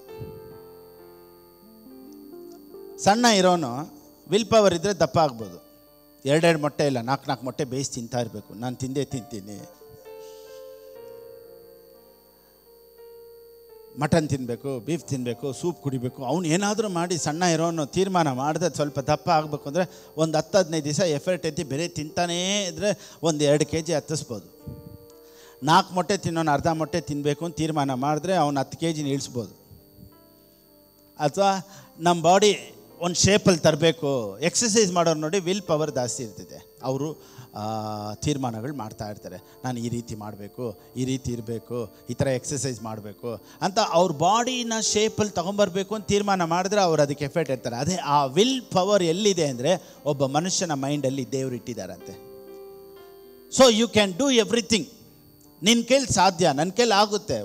ಸಣ್ಣ ಇರೋನು ವಿಲ್ ಪವರ್ ಇದ್ದರೆ ದಪ್ಪ ಆಗ್ಬೋದು. 2 ಮೊಟ್ಟೆ ಇಲ್ಲ, 4 ಮೊಟ್ಟೆ ಬೇಯಿಸಿ ತಿಂತಾ ಇರಬೇಕು. ನಾನು ತಿಂತೀನಿ, ಮಟನ್ ತಿನ್ನಬೇಕು, ಬೀಫ್ ತಿನ್ನಬೇಕು, ಸೂಪ್ ಕುಡಿಬೇಕು. ಅವನು ಏನಾದರೂ ಮಾಡಿ ಸಣ್ಣ ಇರೋನು ತೀರ್ಮಾನ ಮಾಡಿದ್ರೆ ಸ್ವಲ್ಪ ದಪ್ಪ ಆಗಬೇಕು ಅಂದರೆ ಒಂದು 10-15 ದಿವಸ ಎಫರ್ಟ್ ಎತ್ತಿ ಬೇರೆ ತಿಂತಾನೇ ಇದ್ದರೆ ಒಂದು 2 kg ಹತ್ತಿಸ್ಬೋದು. 4 ಮೊಟ್ಟೆ ತಿನ್ನೋನು ಅರ್ಧ ಮೊಟ್ಟೆ ತಿನ್ನಬೇಕು ಅಂತ ತೀರ್ಮಾನ ಮಾಡಿದ್ರೆ ಅವನು 10 kg ಇಳಿಸ್ಬೋದು. ಅಥವಾ ನಮ್ಮ ಬಾಡಿ ಒಂದು ಶೇಪಲ್ಲಿ ತರಬೇಕು. ಎಕ್ಸಸೈಸ್ ಮಾಡೋರು ನೋಡಿ, ವಿಲ್ ಪವರ್ ಜಾಸ್ತಿ ಇರ್ತಿದೆ. ಅವರು ತೀರ್ಮಾನಗಳು ಮಾಡ್ತಾ ಇರ್ತಾರೆ. ನಾನು ಈ ರೀತಿ ಮಾಡಬೇಕು, ಈ ರೀತಿ ಇರಬೇಕು, ಈ ಥರ ಎಕ್ಸಸೈಸ್ ಮಾಡಬೇಕು ಅಂತ ಅವ್ರ ಬಾಡಿನ ಶೇಪಲ್ಲಿ ತೊಗೊಂಬರ್ಬೇಕು ಅಂತ ತೀರ್ಮಾನ ಮಾಡಿದ್ರೆ ಅವ್ರು ಅದಕ್ಕೆ ಎಫೆಕ್ಟ್ ಇರ್ತಾರೆ. ಅದೇ ಆ ವಿಲ್ ಪವರ್ ಎಲ್ಲಿದೆ ಅಂದರೆ ಒಬ್ಬ ಮನುಷ್ಯನ ಮೈಂಡಲ್ಲಿ ದೇವರು ಇಟ್ಟಿದ್ದಾರಂತೆ. So you can do everything. ನಿನ್ನ ಕೈಲಿ ಸಾಧ್ಯ, ನನ್ನ ಕೈಲಿ ಆಗುತ್ತೆ.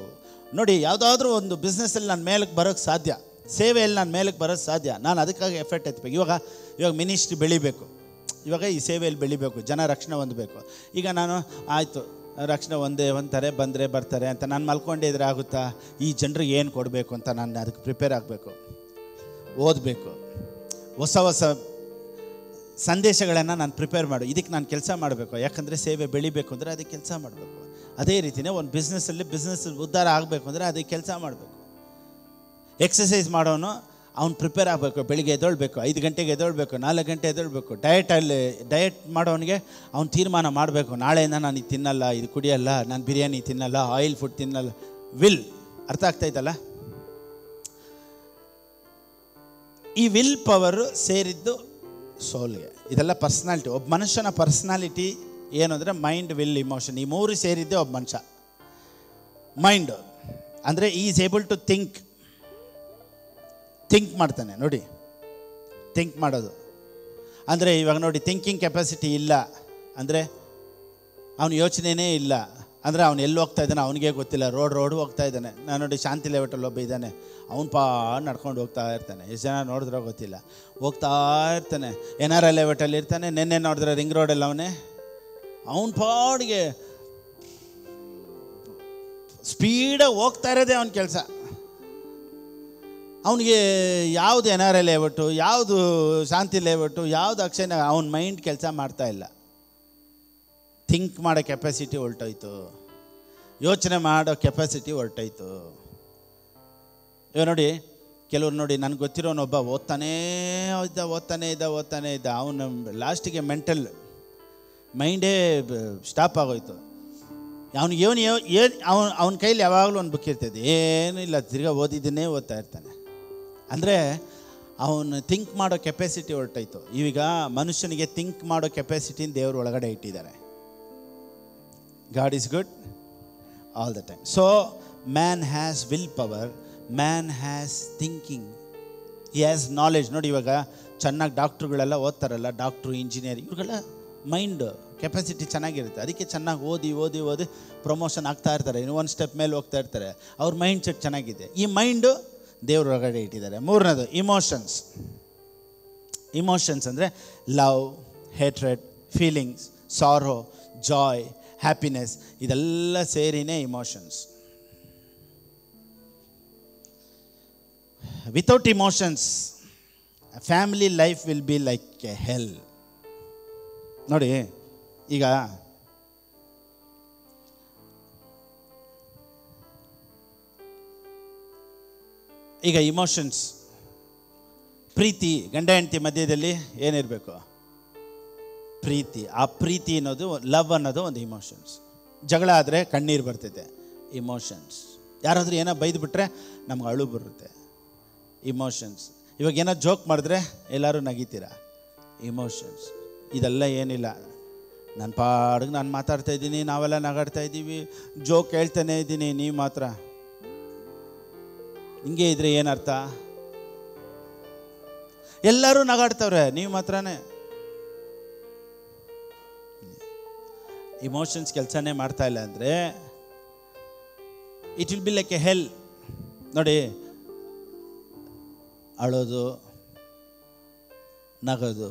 ನೋಡಿ, ಯಾವುದಾದ್ರೂ ಒಂದು ಬಿಸ್ನೆಸ್ಸಲ್ಲಿ ನಾನು ಮೇಲಕ್ಕೆ ಬರೋಕ್ಕೆ ಸಾಧ್ಯ, ಸೇವೆಯಲ್ಲಿ ನಾನು ಮೇಲಕ್ಕೆ ಬರೋಕ್ಕೆ ಸಾಧ್ಯ. ನಾನು ಅದಕ್ಕಾಗಿ ಎಫೆಕ್ಟ್ ಎತ್ತಬೇಕು. ಇವಾಗ ಮಿನಿಸ್ಟ್ರಿ ಬೆಳಿಬೇಕು, ಇವಾಗ ಈ ಸೇವೆಯಲ್ಲಿ ಬೆಳಿಬೇಕು, ಜನ ರಕ್ಷಣೆ ಹೊಂದಬೇಕು. ಈಗ ನಾನು ಆಯಿತು, ರಕ್ಷಣೆ ಹೊಂದ್ತಾರೆ, ಬಂದರೆ ಬರ್ತಾರೆ ಅಂತ ನಾನು ಮಲ್ಕೊಂಡಿದ್ರೆ ಆಗುತ್ತಾ? ಈ ಜನರಿಗೆ ಏನು ಕೊಡಬೇಕು ಅಂತ ನಾನು ಅದಕ್ಕೆ ಪ್ರಿಪೇರ್ ಆಗಬೇಕು, ಓದಬೇಕು, ಹೊಸ ಸಂದೇಶಗಳನ್ನು ನಾನು ಪ್ರಿಪೇರ್ ಮಾಡು. ಇದಕ್ಕೆ ನಾನು ಕೆಲಸ ಮಾಡಬೇಕು. ಯಾಕಂದರೆ ಸೇವೆ ಬೆಳಿಬೇಕು ಅಂದರೆ ಅದಕ್ಕೆ ಕೆಲಸ ಮಾಡಬೇಕು. ಅದೇ ರೀತಿಯೇ ಒಂದು ಬಿಸ್ನೆಸ್ ಉದ್ಧಾರ ಆಗಬೇಕು ಅಂದರೆ ಅದಕ್ಕೆ ಕೆಲಸ ಮಾಡಬೇಕು. ಎಕ್ಸಸೈಸ್ ಮಾಡೋನು ಅವ್ನು ಪ್ರಿಪೇರ್ ಆಗಬೇಕು. ಬೆಳಿಗ್ಗೆ ಎದ್ದೇಳಬೇಕು, 5 ಗಂಟೆಗೆ ಎದ್ದೇಳಬೇಕು, 4 ಗಂಟೆ ಎದ್ದೇಳಬೇಕು. ಡಯಟ್ ಮಾಡೋನಿಗೆ ಅವ್ನು ತೀರ್ಮಾನ ಮಾಡಬೇಕು, ನಾಳೆಯಿಂದ ನಾನು ಇದು ತಿನ್ನಲ್ಲ, ಇದು ಕುಡಿಯಲ್ಲ, ನಾನು ಬಿರಿಯಾನಿ ತಿನ್ನಲ್ಲ, ಆಯಿಲ್ ಫುಡ್ ತಿನ್ನಲ್ಲ. ವಿಲ್ ಅರ್ಥ ಆಗ್ತಾಯಿತ್ತಲ್ಲ? ಈ ವಿಲ್ ಪವರ್ ಸೇರಿದ್ದು ಸೋಲ್ಗೆ. ಇದೆಲ್ಲ ಪರ್ಸ್ನಾಲಿಟಿ. ಒಬ್ಬ ಮನುಷ್ಯನ ಪರ್ಸ್ನಾಲಿಟಿ ಏನು ಅಂದರೆ ಮೈಂಡ್, ವಿಲ್, ಇಮೋಷನ್. ಈ 3 ಸೇರಿದ್ದೆ ಒಬ್ಬ ಮನುಷ್ಯ. ಮೈಂಡ್ ಅಂದರೆ ಈಸ್ ಏಬಲ್ ಟು ಥಿಂಕ್ ಮಾಡ್ತಾನೆ. ನೋಡಿ, ಥಿಂಕ್ ಮಾಡೋದು ಅಂದರೆ ಇವಾಗ ನೋಡಿ, ಥಿಂಕಿಂಗ್ ಕೆಪಾಸಿಟಿ ಇಲ್ಲ ಅಂದರೆ ಅವನ ಯೋಚನೆಯೇ ಇಲ್ಲ ಅಂದರೆ ಅವನು ಎಲ್ಲಿ ಹೋಗ್ತಾ ಇದ್ದಾನೆ ಅವನಿಗೆ ಗೊತ್ತಿಲ್ಲ. ರೋಡ್ ಹೋಗ್ತಾ ಇದ್ದಾನೆ. ನಾನು ನೋಡಿ, ಶಾಂತಿ ಲೇಔಟಲ್ಲಿ ಒಬ್ಬ ಇದ್ದಾನೆ, ಅವನು ನಡ್ಕೊಂಡು ಹೋಗ್ತಾ ಇರ್ತಾನೆ. ಎಷ್ಟು ಜನ ನೋಡಿದ್ರೋ ಗೊತ್ತಿಲ್ಲ, ಹೋಗ್ತಾ ಇರ್ತಾನೆ. NRI ಲೇಔಟಲ್ಲಿ ಇರ್ತಾನೆ. ನೆನ್ನೆ ನೋಡಿದ್ರೆ ರಿಂಗ್ ರೋಡಲ್ಲಿ ಅವನ ಪಾಡಿಗೆ ಸ್ಪೀಡಾಗಿ ಹೋಗ್ತಾ ಇರೋದೇ ಅವನ ಕೆಲಸ. ಅವನಿಗೆ ಯಾವುದು NRI ಲೇಔಟು, ಯಾವುದು ಶಾಂತಿ ಲೇಔಟು, ಯಾವುದು ಅಕ್ಷಯ, ಅವನ ಮೈಂಡ್ ಕೆಲಸ ಮಾಡ್ತಾ ಇಲ್ಲ. ಥಿಂಕ್ ಮಾಡೋ ಕೆಪಾಸಿಟಿ ಹೊರಟೋಯ್ತು, ಯೋಚನೆ ಮಾಡೋ ಕೆಪಾಸಿಟಿ ಹೊರಟೋಯ್ತು. ಇವಾಗ ನೋಡಿ, ಕೆಲವ್ರು ನೋಡಿ, ನನಗೆ ಗೊತ್ತಿರೋನೊಬ್ಬ ಓದ್ತಾನೇ ಇದ್ದ ಅವನು ಲಾಸ್ಟಿಗೆ ಮೆಂಟಲ್ ಮೈಂಡೇ ಸ್ಟಾಪ್ ಆಗೋಯ್ತು. ಅವನಿಗೆ ಅವನ ಕೈಲಿ ಯಾವಾಗಲೂ ಒಂದು ಬುಕ್ ಇರ್ತದೆ, ಏನಿಲ್ಲ, ತಿರ್ಗಾ ಓದಿದ್ದನ್ನೇ ಓದ್ತಾ ಇರ್ತಾನೆ. ಅಂದರೆ ಅವನು ಥಿಂಕ್ ಮಾಡೋ ಕೆಪಾಸಿಟಿ ಹೊರಟೋಯ್ತು. ಈಗ ಮನುಷ್ಯನಿಗೆ ಥಿಂಕ್ ಮಾಡೋ ಕೆಪಾಸಿಟಿನ ದೇವರು ಒಳಗಡೆ ಇಟ್ಟಿದ್ದಾರೆ. God is good all the time. So man has will power, man has thinking, he has knowledge. ನೋಡಿ, ಇವಾಗ ಚೆನ್ನಾಗಿ ಡಾಕ್ಟ್ರುಗಳೆಲ್ಲ ಓದ್ತಾರಲ್ಲ, ಡಾಕ್ಟ್ರು, ಇಂಜಿನಿಯರ್, ಇವ್ರಿಗೆಲ್ಲ ಮೈಂಡ್ ಕೆಪಾಸಿಟಿ ಚೆನ್ನಾಗಿರುತ್ತೆ. ಅದಕ್ಕೆ ಚೆನ್ನಾಗಿ ಓದಿ ಪ್ರಮೋಷನ್ ಆಗ್ತಾ ಇರ್ತಾರೆ, ಇನ್ನೂ ಒಂದು ಸ್ಟೆಪ್ ಮೇಲೆ ಹೋಗ್ತಾ ಇರ್ತಾರೆ. ಅವ್ರ ಮೈಂಡ್ ಸೆಟ್ ಚೆನ್ನಾಗಿದೆ. ಈ ಮೈಂಡು ದೇವ್ರ ಒಳಗಡೆ ಇಟ್ಟಿದ್ದಾರೆ. 3ನೇದು ಇಮೋಷನ್ಸ್ ಅಂದರೆ love, hatred, feelings, sorrow, joy, happiness, ಇದೆಲ್ಲ ಸೇರಿನೇ emotions. Without emotions family life will be like a hell. ನೋಡಿ, ಈಗ ಇಮೋಷನ್ಸ್, ಪ್ರೀತಿ, ಗಂಡ ಹೆಂಡತಿ ಮಧ್ಯದಲ್ಲಿ ಏನಿರಬೇಕು? ಪ್ರೀತಿ. ಆ ಪ್ರೀತಿ ಅನ್ನೋದು, ಲವ್ ಅನ್ನೋದು ಒಂದು ಇಮೋಷನ್ಸ್. ಜಗಳ ಆದರೆ ಕಣ್ಣೀರು ಬರ್ತೈತೆ, ಇಮೋಷನ್ಸ್. ಯಾರಾದರೂ ಏನೋ ಬೈದುಬಿಟ್ರೆ ನಮ್ಗೆ ಅಳು ಬರುತ್ತೆ, ಇಮೋಷನ್ಸ್. ಇವಾಗ ಏನೋ ಜೋಕ್ ಮಾಡಿದ್ರೆ ಎಲ್ಲರೂ ನಗಿತೀರಾ, ಇಮೋಷನ್ಸ್. ಇದೆಲ್ಲ ಏನಿಲ್ಲ. ನನ್ನ ಪಾಡಿಗೆ ನಾನು ಮಾತಾಡ್ತಾ ಇದ್ದೀನಿ, ನಾವೆಲ್ಲ ನಗಾಡ್ತಾ ಇದ್ದೀವಿ, ಜೋಕ್ ಹೇಳ್ತಾನೆ ಇದ್ದೀನಿ, ನೀವು ಮಾತ್ರ ಹಿಂಗೆ ಇದ್ರೆ ಏನರ್ಥ? ಎಲ್ಲರೂ ನಗಾಡ್ತವ್ರೆ, ನೀವು ಮಾತ್ರನೇ. ಇಮೋಷನ್ಸ್ ಕೆಲಸನೇ ಮಾಡ್ತಾ ಇಲ್ಲ ಅಂದರೆ it will be like a hell. ನೋಡಿ, ಅಳೋದು, ನಗೋದು,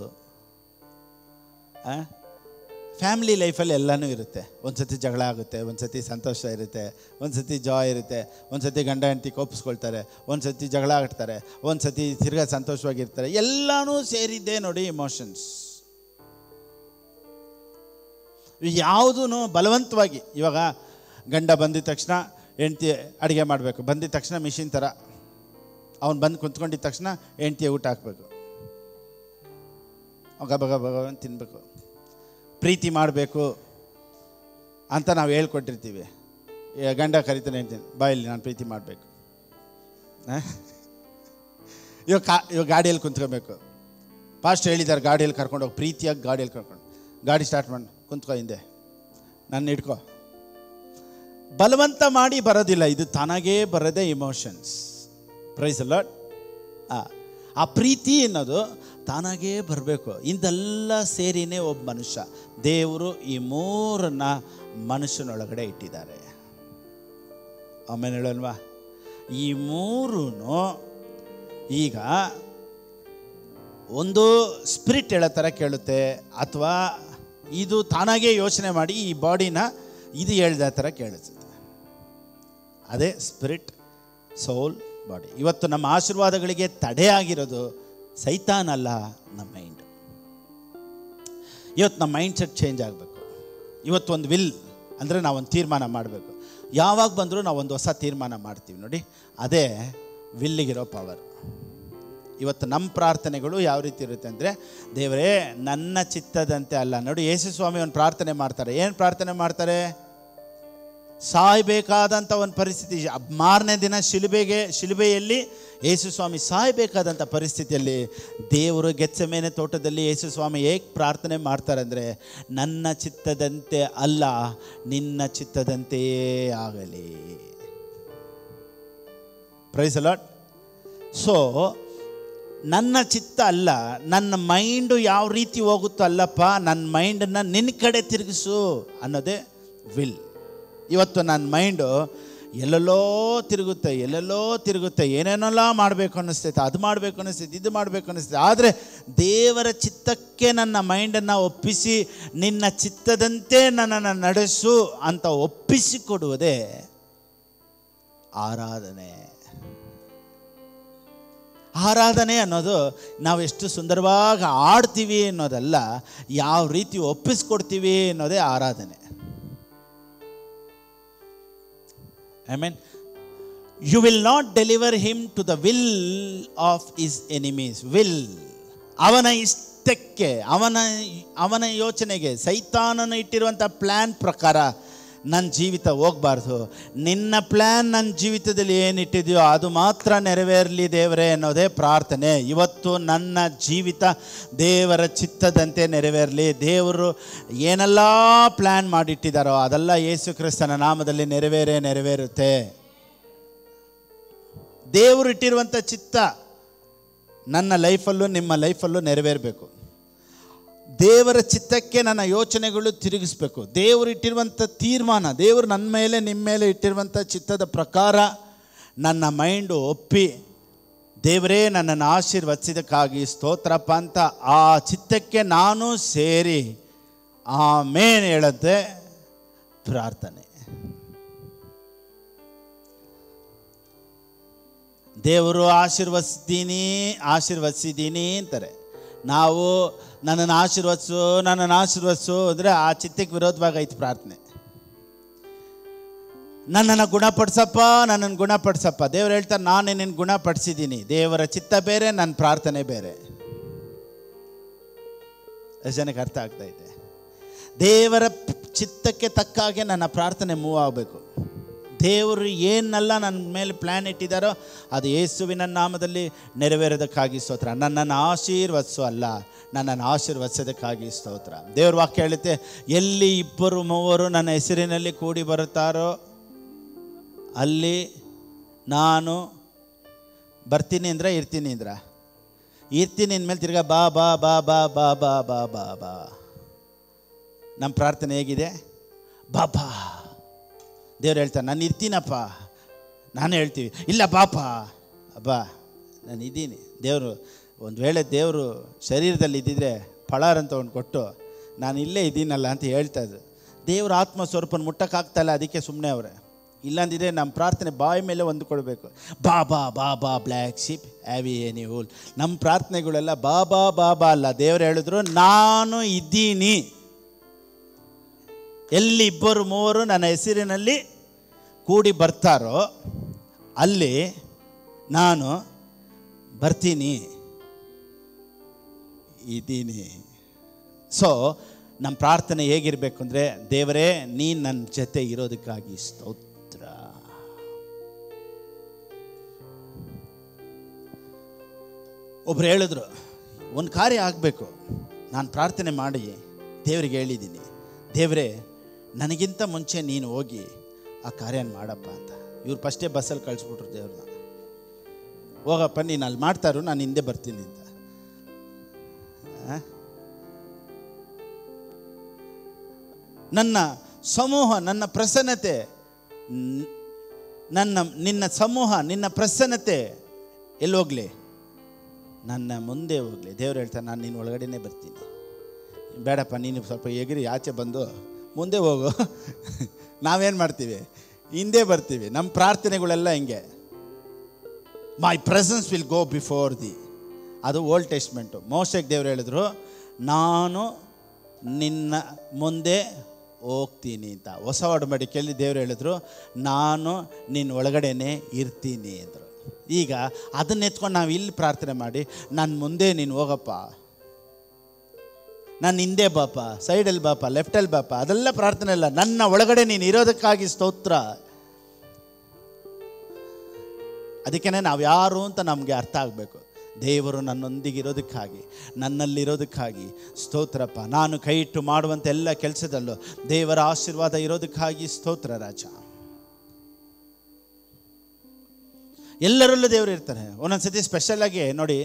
ಫ್ಯಾಮಿಲಿ ಲೈಫಲ್ಲಿ ಎಲ್ಲನೂ ಇರುತ್ತೆ. ಒಂದು ಸತಿ ಜಗಳ ಆಗುತ್ತೆ, ಒಂದು ಸತಿ ಸಂತೋಷ ಇರುತ್ತೆ, ಒಂದು ಸತಿ ಜಾಯ್ ಇರುತ್ತೆ, ಒಂದು ಸತಿ ಗಂಡ ಹೆಂಡತಿ ಕೋಪಿಸ್ಕೊಳ್ತಾರೆ, ಒಂದು ಸತಿ ಜಗಳ ಆಡ್ತಾರೆ, ಒಂದು ಸತಿ ತಿರ್ಗಾ ಸಂತೋಷವಾಗಿರ್ತಾರೆ. ಎಲ್ಲನೂ ಸೇರಿದ್ದೆ ನೋಡಿ ಇಮೋಷನ್ಸ್. ಯಾವುದೂ ಬಲವಂತವಾಗಿ, ಇವಾಗ ಗಂಡ ಬಂದಿದ ತಕ್ಷಣ ಹೆಂಡ್ತಿ ಅಡುಗೆ ಮಾಡಬೇಕು, ಬಂದಿದ ತಕ್ಷಣ ಮಿಷಿನ್ ಥರ ಅವನು ಬಂದು ಕುಂತ್ಕೊಂಡಿದ್ದ ತಕ್ಷಣ ಹೆಂಡ್ತಿಯ ಊಟ ಹಾಕಬೇಕು, ಗಬ ಅಂತ ತಿನ್ನಬೇಕು, ಪ್ರೀತಿ ಮಾಡಬೇಕು ಅಂತ ನಾವು ಹೇಳ್ಕೊಟ್ಟಿರ್ತೀವಿ. ಗಂಡ ಕರಿತಾನೆ ಹೇಳ್ತೀನಿ, ಬಾಯಲ್ಲಿ ನಾನು ಪ್ರೀತಿ ಮಾಡಬೇಕು. ಇವಾಗ ಗಾಡಿಯಲ್ಲಿ ಕುಂತ್ಕೋಬೇಕು, ಫಾಸ್ಟ್ ಹೇಳಿದ್ದಾರೆ ಗಾಡಿಯಲ್ಲಿ ಕರ್ಕೊಂಡೋಗಿ, ಪ್ರೀತಿಯಾಗಿ ಗಾಡಿಯಲ್ಲಿ ಕರ್ಕೊಂಡು, ಗಾಡಿ ಸ್ಟಾರ್ಟ್ ಮಾಡಿ ಕುಂತ್ಕೋ, ಹಿಂದೆ ನನ್ನ ಹಿಡ್ಕೊ. ಬಲವಂತ ಮಾಡಿ ಬರೋದಿಲ್ಲ, ಇದು ತಾನಾಗೇ ಬರೋದೇ ಇಮೋಷನ್ಸ್. Price the lord. ಆ ಪ್ರೀತಿ ಅನ್ನೋದು ತಾನಾಗೇ ಬರಬೇಕು. ಇದೆಲ್ಲ ಸೇರಿನೇ ಒಬ್ಬ ಮನುಷ್ಯ. ದೇವರು ಈ ಮೂರನ್ನು ಮನುಷ್ಯನೊಳಗಡೆ ಇಟ್ಟಿದ್ದಾರೆ. ಆಮೇಲೆ ಹೇಳಲ್ವಾ, ಈ ಮೂರೂ ಈಗ ಒಂದು ಸ್ಪಿರಿಟ್ ಹೇಳೋ ಥರ ಕೇಳುತ್ತೆ, ಅಥವಾ ಇದು ತಾನಾಗೇ ಯೋಚನೆ ಮಾಡಿ ಈ ಬಾಡಿನ ಇದು ಹೇಳ್ದ ಥರ ಕೇಳಿಸುತ್ತೆ. ಅದೇ ಸ್ಪಿರಿಟ್, ಸೋಲ್, ಬಾಡಿ. ಇವತ್ತು ನಮ್ಮ ಆಶೀರ್ವಾದಗಳಿಗೆ ತಡೆಯಾಗಿರೋದು ಸೈತಾನಲ್ಲ, ನಮ್ಮ ಮೈಂಡ್. ಇವತ್ತು ನಮ್ಮ ಮೈಂಡ್ ಸೆಟ್ ಚೇಂಜ್ ಆಗಬೇಕು. ಇವತ್ತು ಒಂದು ವಿಲ್ ಅಂದರೆ ನಾವೊಂದು ತೀರ್ಮಾನ ಮಾಡಬೇಕು. ಯಾವಾಗ ಬಂದರೂ ನಾವೊಂದು ಹೊಸ ತೀರ್ಮಾನ ಮಾಡ್ತೀವಿ ನೋಡಿ, ಅದೇ ವಿಲ್ಲಿಗಿರೋ ಪವರ್. ಇವತ್ತು ನಮ್ಮ ಪ್ರಾರ್ಥನೆಗಳು ಯಾವ ರೀತಿ ಇರುತ್ತೆ ಅಂದರೆ, ದೇವರೇ ನನ್ನ ಚಿತ್ತದಂತೆ ಅಲ್ಲ. ನೋಡಿ, ಯೇಸು ಸ್ವಾಮಿ ಒಂದು ಪ್ರಾರ್ಥನೆ ಮಾಡ್ತಾರೆ. ಏನು ಪ್ರಾರ್ಥನೆ ಮಾಡ್ತಾರೆ? ಸಾಯಬೇಕಾದಂಥ ಒಂದು ಪರಿಸ್ಥಿತಿ, ಮಾರನೇ ದಿನ ಶಿಲುಬೆಯಲ್ಲಿ ಯೇಸು ಸ್ವಾಮಿ ಸಾಯಬೇಕಾದಂಥ ಪರಿಸ್ಥಿತಿಯಲ್ಲಿ ದೇವರು ಗೆತ್ಸೆಮನೆ ತೋಟದಲ್ಲಿ ಯೇಸು ಸ್ವಾಮಿ ಹೇಗೆ ಪ್ರಾರ್ಥನೆ ಮಾಡ್ತಾರೆ ಅಂದರೆ, ನನ್ನ ಚಿತ್ತದಂತೆ ಅಲ್ಲ, ನಿನ್ನ ಚಿತ್ತದಂತೆಯೇ ಆಗಲಿ. Price the Lord. ಸೊ ನನ್ನ ಚಿತ್ತ ಅಲ್ಲ, ನನ್ನ ಮೈಂಡು ಯಾವ ರೀತಿ ಹೋಗುತ್ತೋ ಅಲ್ಲಪ್ಪ, ನನ್ನ ಮೈಂಡನ್ನು ನಿನ್ನ ಕಡೆ ತಿರುಗಿಸು ಅನ್ನೋದೇ ವಿಲ್. ಇವತ್ತು ನನ್ನ ಮೈಂಡು ಎಲ್ಲೆಲ್ಲೋ ತಿರುಗುತ್ತೆ, ಏನೇನೆಲ್ಲ ಮಾಡಬೇಕು ಅನ್ನಿಸ್ತೈತೆ, ಅದು ಮಾಡಬೇಕು ಅನ್ನಿಸ್ತೈತೆ, ಇದು ಮಾಡಬೇಕು ಅನ್ನಿಸ್ತೈತೆ. ಆದರೆ ದೇವರ ಚಿತ್ತಕ್ಕೆ ನನ್ನ ಮೈಂಡನ್ನು ಒಪ್ಪಿಸಿ, ನಿನ್ನ ಚಿತ್ತದಂತೆ ನನ್ನನ್ನು ನಡೆಸು ಅಂತ ಒಪ್ಪಿಸಿಕೊಡುವುದೇ ಆರಾಧನೆ. ಆರಾಧನೆ ಅನ್ನೋದು ನಾವು ಎಷ್ಟು ಸುಂದರವಾಗಿ ಆಡ್ತೀವಿ ಅನ್ನೋದಲ್ಲ, ಯಾವ ರೀತಿ ಒಪ್ಪಿಸ್ಕೊಡ್ತೀವಿ ಅನ್ನೋದೇ ಆರಾಧನೆ. I mean, you will not deliver him to the will of his enemies. Will, ಅವನ ಇಷ್ಟಕ್ಕೆ, ಅವನ ಯೋಚನೆಗೆ, ಸೈತಾನನು ಇಟ್ಟಿರುವಂಥ ಪ್ಲ್ಯಾನ್ ಪ್ರಕಾರ ನನ್ನ ಜೀವಿತ ಹೋಗಬಾರ್ದು. ನಿನ್ನ ಪ್ಲ್ಯಾನ್ ನನ್ನ ಜೀವಿತದಲ್ಲಿ ಏನಿಟ್ಟಿದೆಯೋ ಅದು ಮಾತ್ರ ನೆರವೇರಲಿ ದೇವರೇ ಅನ್ನೋದೇ ಪ್ರಾರ್ಥನೆ. ಇವತ್ತು ನನ್ನ ಜೀವಿತ ದೇವರ ಚಿತ್ತದಂತೆ ನೆರವೇರಲಿ. ದೇವರು ಏನೆಲ್ಲ ಪ್ಲ್ಯಾನ್ ಮಾಡಿಟ್ಟಿದ್ದಾರೋ ಅದೆಲ್ಲ ಯೇಸು ಕ್ರಿಸ್ತನ ನಾಮದಲ್ಲಿ ನೆರವೇರುತ್ತೆ. ದೇವರು ಇಟ್ಟಿರುವಂಥ ಚಿತ್ತ ನನ್ನ ಲೈಫಲ್ಲೂ ನಿಮ್ಮ ಲೈಫಲ್ಲೂ ನೆರವೇರಬೇಕು. ದೇವರ ಚಿತ್ತಕ್ಕೆ ನನ್ನ ಯೋಚನೆಗಳು ತಿರುಗಿಸ್ಬೇಕು. ದೇವರು ಇಟ್ಟಿರುವಂಥ ತೀರ್ಮಾನ, ದೇವರು ನನ್ನ ಮೇಲೆ ನಿಮ್ಮ ಮೇಲೆ ಇಟ್ಟಿರುವಂಥ ಚಿತ್ತದ ಪ್ರಕಾರ ನನ್ನ ಮೈಂಡು ಒಪ್ಪಿ, ದೇವರೇ ನನ್ನನ್ನು ಆಶೀರ್ವದಿಸಿದ್ದಕ್ಕಾಗಿ ಸ್ತೋತ್ರಪ್ಪ ಅಂತ ಆ ಚಿತ್ತಕ್ಕೆ ನಾನು ಸೇರಿ ಆಮೇನ್ ಹೇಳುತ್ತೆ ಪ್ರಾರ್ಥನೆ. ದೇವರು ಆಶೀರ್ವದಿಸಿದ್ದೀನಿ ಅಂತಾರೆ. ನಾವು ನನ್ನನ್ನು ಆಶೀರ್ವದಿಸು ಅಂದರೆ ಆ ಚಿತ್ತಕ್ಕೆ ವಿರೋಧವಾಗೈತೆ ಪ್ರಾರ್ಥನೆ. ನನ್ನನ್ನು ಗುಣಪಡಿಸಪ್ಪ. ದೇವರು ಹೇಳ್ತಾರೆ, ನಾನು ನಿನ್ನ ಗುಣಪಡಿಸಿದ್ದೀನಿ. ದೇವರ ಚಿತ್ತ ಬೇರೆ, ನನ್ನ ಪ್ರಾರ್ಥನೆ ಬೇರೆ. ಎಷ್ಟು ಜನಕ್ಕೆ ಅರ್ಥ ಆಗ್ತೈತೆ? ದೇವರ ಚಿತ್ತಕ್ಕೆ ತಕ್ಕ ಹಾಗೆ ನನ್ನ ಪ್ರಾರ್ಥನೆ ಮೂವ್ ಆಗಬೇಕು. ದೇವರು ಏನಲ್ಲ ನನ್ನ ಮೇಲೆ ಪ್ಲ್ಯಾನ್ ಇಟ್ಟಿದ್ದಾರೋ ಅದು ಯೇಸುವಿನ ನಾಮದಲ್ಲಿ ನೆರವೇರೋದಕ್ಕಾಗಿ ಸ್ತೋತ್ರ. ನನ್ನನ್ನು ಆಶೀರ್ವದಿಸು ಅಲ್ಲ, ನನ್ನನ್ನು ಆಶೀರ್ವದಿಸೋದಕ್ಕಾಗಿ ಸ್ತೋತ್ರ. ದೇವ್ರ ವಾಕ್ಯ ಹೇಳುತ್ತೆ, ಎಲ್ಲಿ 2-3 ನನ್ನ ಹೆಸರಿನಲ್ಲಿ ಕೂಡಿ ಬರುತ್ತಾರೋ ಅಲ್ಲಿ ನಾನು ಬರ್ತೀನಿ ಅಂದ್ರೆ ಇರ್ತೀನಿ ಇರ್ತೀನಿ ಅಂದಮೇಲೆ ತಿರ್ಗಾ ಬಾ ಬಾ ಬಾ ಬಾ ಬಾ ಬಾ ಬಾ ಬಾ ಬಾ. ನಮ್ಮ ಪ್ರಾರ್ಥನೆ ಹೇಗಿದೆ? ಬಾಬಾ. ದೇವ್ರು ಹೇಳ್ತಾರೆ, ನಾನು ಇರ್ತೀನಪ್ಪ. ನಾನು ಹೇಳ್ತೀವಿ, ಇಲ್ಲ ಬಾಪ ಅಬ್ಬಾ ನಾನು ಇದ್ದೀನಿ. ದೇವರು ಒಂದು ವೇಳೆ ದೇವರು ಶರೀರದಲ್ಲಿ ಇದ್ದಿದ್ರೆ ಫಳಾರ್ ಅಂತ ಒಂದು ಕೊಟ್ಟು ನಾನು ಇಲ್ಲೇ ಇದ್ದೀನಲ್ಲ ಅಂತ ಹೇಳ್ತಾಯಿದ್ರು. ದೇವ್ರ ಆತ್ಮ ಸ್ವರೂಪನ ಮುಟ್ಟಕ್ಕಾಗ್ತಾಯಿಲ್ಲ, ಅದಕ್ಕೆ ಸುಮ್ಮನೆ ಅವರೇ. ಇಲ್ಲಾಂದಿದ್ರೆ ನಮ್ಮ ಪ್ರಾರ್ಥನೆ ಬಾಯಿ ಮೇಲೆ ಒಂದು ಕೊಡಬೇಕು. Baa baa black sheep have any wool. ನಮ್ಮ ಪ್ರಾರ್ಥನೆಗಳೆಲ್ಲ ಬಾಬಾ ಬಾಬಾ ಅಲ್ಲ. ದೇವರು ಹೇಳಿದ್ರು, ನಾನು ಇದ್ದೀನಿ. ಎಲ್ಲಿ 2-3 ನನ್ನ ಹೆಸರಿನಲ್ಲಿ ಕೂಡಿ ಬರ್ತಾರೋ ಅಲ್ಲಿ ನಾನು ಬರ್ತೀನಿ, ಇದ್ದೀನಿ. ಸೊ ನಮ್ಮ ಪ್ರಾರ್ಥನೆ ಹೇಗಿರಬೇಕು ಅಂದರೆ, ದೇವರೇ ನೀನು ನನ್ನ ಜೊತೆ ಇರೋದಕ್ಕಾಗಿ ಸ್ತೋತ್ರ. ಒಬ್ರು ಹೇಳಿದ್ರು, ಒಂದು ಕಾರ್ಯ ಆಗಬೇಕು, ನಾನು ಪ್ರಾರ್ಥನೆ ಮಾಡಿ ದೇವರಿಗೆ ಹೇಳಿದ್ದೀನಿ, ದೇವರೇ ನನಗಿಂತ ಮುಂಚೆ ನೀನು ಹೋಗಿ ಆ ಕಾರ್ಯನ ಮಾಡಪ್ಪ ಅಂತ. ಇವ್ರು ಫಸ್ಟೇ ಬಸ್ಸಲ್ಲಿ ಕಳಿಸ್ಬಿಟ್ರು ದೇವ್ರನ್ನ. ಹೋಗಪ್ಪ ನೀನು ಅಲ್ಲಿ ಮಾಡ್ತಾರೋ, ನಾನು ಹಿಂದೆ ಬರ್ತೀನಿ ಅಂತ. ನನ್ನ ಸಮೂಹ, ನನ್ನ ಪ್ರಸನ್ನತೆ, ನಿನ್ನ ಸಮೂಹ, ನಿನ್ನ ಪ್ರಸನ್ನತೆ ಎಲ್ಲಿ ಹೋಗಲಿ? ನನ್ನ ಮುಂದೆ ಹೋಗಲಿ. ದೇವ್ರು ಹೇಳ್ತಾರೆ, ನಾನು ನಿನ್ನ ಒಳಗಡೆನೇ ಬರ್ತೀನಿ. ಬೇಡಪ್ಪ ನೀನು ಸ್ವಲ್ಪ ಎಗಿರಿ ಆಚೆ ಬಂದು ಮುಂದೆ ಹೋಗು. ನಾವೇನು ಮಾಡ್ತೀವಿ? ಹಿಂದೆ ಬರ್ತೀವಿ. ನಮ್ಮ ಪ್ರಾರ್ಥನೆಗಳೆಲ್ಲ ಹಿಂಗೆ, ಮೈ presence will go before the. ಅದು ಓಲ್ಡ್ ಟೆಸ್ಟ್ಮೆಂಟು. ಮೋಶೆಗೆ ದೇವ್ರು ಹೇಳಿದ್ರು, ನಾನು ನಿನ್ನ ಮುಂದೆ ಹೋಗ್ತೀನಿ ಅಂತ. ಹೊಸ ಒಡಂಬಡಿಕೆಯಲ್ಲಿ ದೇವ್ರು ಹೇಳಿದ್ರು, ನಾನು ನಿನ್ನ ಒಳಗಡೆನೇ ಇರ್ತೀನಿ ಅಂದರು. ಈಗ ಅದನ್ನ ಎತ್ಕೊಂಡು ನಾವು ಇಲ್ಲಿ ಪ್ರಾರ್ಥನೆ ಮಾಡಿ, ನಾನು ಮುಂದೆ ನೀನು ಹೋಗಪ್ಪ, ನಾನು ಹಿಂದೆ ಬಾಪ, ಸೈಡಲ್ಲಿ ಬಾಪ, ಲೆಫ್ಟಲ್ಲಿ ಬಾಪ, ಅದೆಲ್ಲ ಪ್ರಾರ್ಥನೆ ಇಲ್ಲ. ನನ್ನ ಒಳಗಡೆ ನೀನು ಇರೋದಕ್ಕಾಗಿ ಸ್ತೋತ್ರ. ಅದಕ್ಕೇ ನಾವು ಯಾರು ಅಂತ ನಮಗೆ ಅರ್ಥ ಆಗಬೇಕು. ದೇವರು ನನ್ನೊಂದಿಗೆ ಇರೋದಕ್ಕಾಗಿ, ನನ್ನಲ್ಲಿರೋದಕ್ಕಾಗಿ ಸ್ತೋತ್ರಪ್ಪ. ನಾನು ಕೈ ಇಟ್ಟು ಮಾಡುವಂಥ ಎಲ್ಲ ಕೆಲಸದಲ್ಲೂ ದೇವರ ಆಶೀರ್ವಾದ ಇರೋದಕ್ಕಾಗಿ ಸ್ತೋತ್ರ ರಾಜ. ಎಲ್ಲರಲ್ಲೂ ದೇವರು ಇರ್ತಾರೆ. ಒಂದೊಂದ್ಸತಿ ಸ್ಪೆಷಲಾಗಿ ನೋಡಿ,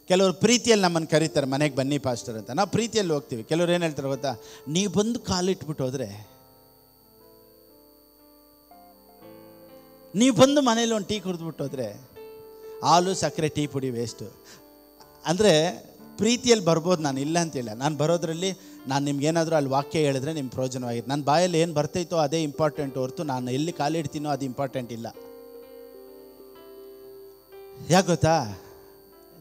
ಕೆಲವರು ಪ್ರೀತಿಯಲ್ಲಿ ನಮ್ಮನ್ನು ಕರೀತಾರೆ, ಮನೆಗೆ ಬನ್ನಿ ಪಾಸ್ಟರ್ ಅಂತ. ನಾವು ಪ್ರೀತಿಯಲ್ಲಿ ಹೋಗ್ತೀವಿ. ಕೆಲವ್ರು ಏನು ಹೇಳ್ತಾರೆ ಗೊತ್ತಾ, ನೀವು ಬಂದು ಕಾಲಿಟ್ಬಿಟ್ಟು ಹೋದರೆ, ನೀವು ಬಂದು ಮನೇಲಿ ಒಂದು ಟೀ ಕುಡಿದ್ಬಿಟ್ಟು ಹೋದರೆ, ಹಾಲು ಸಕ್ಕರೆ ಟೀ ಪುಡಿ ವೇಸ್ಟು. ಅಂದರೆ ಪ್ರೀತಿಯಲ್ಲಿ ಬರ್ಬೋದು, ನಾನು ಇಲ್ಲ ಅಂತಿಲ್ಲ. ನಾನು ಬರೋದ್ರಲ್ಲಿ ನಾನು ನಿಮ್ಗೇನಾದರೂ ಅಲ್ಲಿ ವಾಕ್ಯ ಹೇಳಿದ್ರೆ ನಿಮ್ಮ ಪ್ರಯೋಜನವಾಗಿತ್ತು. ನನ್ನ ಬಾಯಲ್ಲಿ ಏನು ಬರ್ತೈತೋ ಅದೇ ಇಂಪಾರ್ಟೆಂಟ್ ಹೊರತು ನಾನು ಎಲ್ಲಿ ಕಾಲಿಡ್ತೀನೋ ಅದು ಇಂಪಾರ್ಟೆಂಟ್ ಇಲ್ಲ. ಯಾಕೆ ಗೊತ್ತಾ,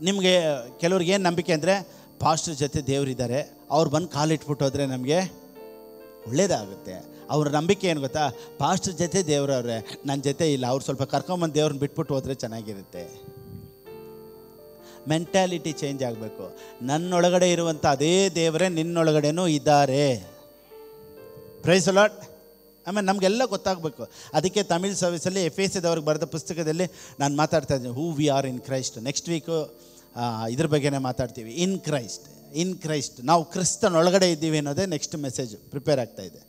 ನಿಮಗೆ ಕೆಲವ್ರಿಗೆ ಏನು ನಂಬಿಕೆ ಅಂದರೆ, ಪಾಸ್ಟರ್ ಜೊತೆ ದೇವರಿದ್ದಾರೆ, ಅವ್ರು ಬಂದು ಕಾಲಿಟ್ಬಿಟ್ಟು ಹೋದರೆ ನಮಗೆ ಒಳ್ಳೇದಾಗುತ್ತೆ. ಅವ್ರ ನಂಬಿಕೆ ಏನು ಗೊತ್ತಾ, ಪಾಸ್ಟರ್ ಜೊತೆ ದೇವ್ರವ್ರೆ, ನನ್ನ ಜೊತೆ ಇಲ್ಲ, ಅವ್ರು ಸ್ವಲ್ಪ ಕರ್ಕೊಂಬಂದು ದೇವ್ರನ್ನ ಬಿಟ್ಬಿಟ್ಟು ಹೋದರೆ ಚೆನ್ನಾಗಿರುತ್ತೆ. ಮೆಂಟ್ಯಾಲಿಟಿ ಚೇಂಜ್ ಆಗಬೇಕು. ನನ್ನೊಳಗಡೆ ಇರುವಂಥ ಅದೇ ದೇವರೇ ನಿನ್ನೊಳಗಡೆನೂ ಇದ್ದಾರೆ. Praise the Lord. ಆಮೇಲೆ ನಮಗೆಲ್ಲ ಗೊತ್ತಾಗಬೇಕು. ಅದಕ್ಕೆ ತಮಿಳ್ ಸರ್ವಿಸಲ್ಲಿ ಎಫೆಸದವ್ರಿಗೆ ಬರೆದ ಪುಸ್ತಕದಲ್ಲಿ ನಾನು ಮಾತಾಡ್ತಾ ಇದ್ದೀನಿ, who we are in Christ. Next week ಇದ್ರ ಬಗ್ಗೆನೇ ಮಾತಾಡ್ತೀವಿ. ಇನ್ ಕ್ರೈಸ್ಟ್ ನಾವು ಕ್ರಿಸ್ತನೊಳಗಡೆ ಇದ್ದೀವಿ ಅನ್ನೋದೇ ನೆಕ್ಸ್ಟ್ ಮೆಸೇಜ್ ಪ್ರಿಪೇರ್ ಆಗ್ತಾ ಇದೆ.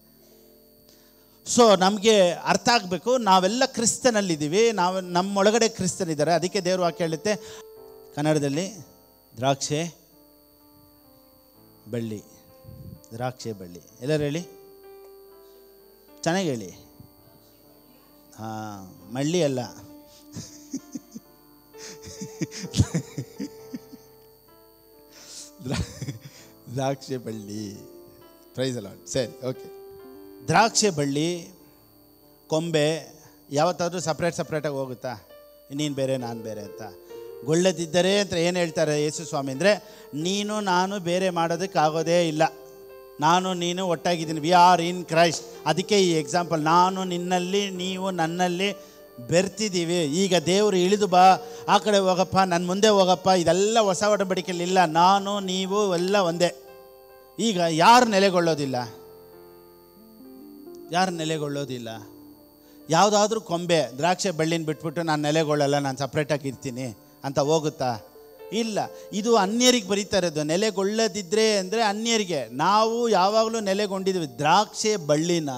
ಸೊ ನಮಗೆ ಅರ್ಥ ಆಗಬೇಕು, ನಾವೆಲ್ಲ ಕ್ರಿಸ್ತನಲ್ಲಿದ್ದೀವಿ, ನಾವು ನಮ್ಮೊಳಗಡೆ ಕ್ರಿಸ್ತನಿದ್ದಾರೆ. ಅದಕ್ಕೆ ದೇವ್ರ ವಾಕ್ಯ ಹೇಳುತ್ತೆ ಕನ್ನಡದಲ್ಲಿ, ದ್ರಾಕ್ಷೆ ಬಳ್ಳಿ. ಎಲ್ಲರೂ ಹೇಳಿ, ಚೆನ್ನಾಗಿ ಹೇಳಿ. ಮಳ್ಳಿ ಅಲ್ಲ, ದ್ರಾಕ್ಷೆ ಬಳ್ಳಿ. Praise the Lord. ಸರಿ, ಓಕೆ. ದ್ರಾಕ್ಷೆ ಬಳ್ಳಿ ಕೊಂಬೆ ಯಾವತ್ತಾದರೂ ಸಪ್ರೇಟಾಗಿ ಹೋಗುತ್ತಾ? ನೀನು ಬೇರೆ ನಾನು ಬೇರೆ ಅಂತ. ಗೊಳ್ಳದಿದ್ದರೆ ಅಂತ ಏನು ಹೇಳ್ತಾರೆ ಯೇಸು ಸ್ವಾಮಿ ಅಂದರೆ, ನೀನು ನಾನು ಬೇರೆ ಮಾಡೋದಕ್ಕಾಗೋದೇ ಇಲ್ಲ. ನಾನು ನೀನು ಒಟ್ಟಾಗಿದ್ದೀನಿ. We are in Christ. ಅದಕ್ಕೆ ಈ ಎಕ್ಸಾಂಪಲ್, ನಾನು ನಿನ್ನಲ್ಲಿ, ನೀವು ನನ್ನಲ್ಲಿ ಬೆರ್ತಿದ್ದೀವಿ. ಈಗ ದೇವರು ಇಳಿದು ಬಾ, ಆ ಕಡೆ ಹೋಗಪ್ಪ, ನನ್ನ ಮುಂದೆ ಹೋಗಪ್ಪ, ಇದೆಲ್ಲ ಹೊಸ ಒಡಂಬಡಿಕೆಯಲ್ಲಿ ಇಲ್ಲ. ನಾನು ನೀವು ಎಲ್ಲ ಒಂದೇ. ಈಗ ಯಾರು ನೆಲೆಗೊಳ್ಳೋದಿಲ್ಲ? ಯಾವುದಾದ್ರೂ ಕೊಂಬೆ ದ್ರಾಕ್ಷಿ ಬಳ್ಳಿನ ಬಿಟ್ಬಿಟ್ಟು ನಾನು ನೆಲೆಗೊಳ್ಳಲ್ಲ, ನಾನು ಸಪ್ರೇಟಾಗಿ ಇರ್ತೀನಿ ಅಂತ ಹೋಗುತ್ತಾ? ಇಲ್ಲ. ಇದು ಅನ್ಯರಿಗೆ ಬರೀತಾ ಇರೋದು. ನೆಲೆಗೊಳ್ಳದಿದ್ದರೆ ಅಂದರೆ ಅನ್ಯರಿಗೆ. ನಾವು ಯಾವಾಗಲೂ ನೆಲೆಗೊಂಡಿದ್ವಿ. ದ್ರಾಕ್ಷಿ ಬಳ್ಳಿನ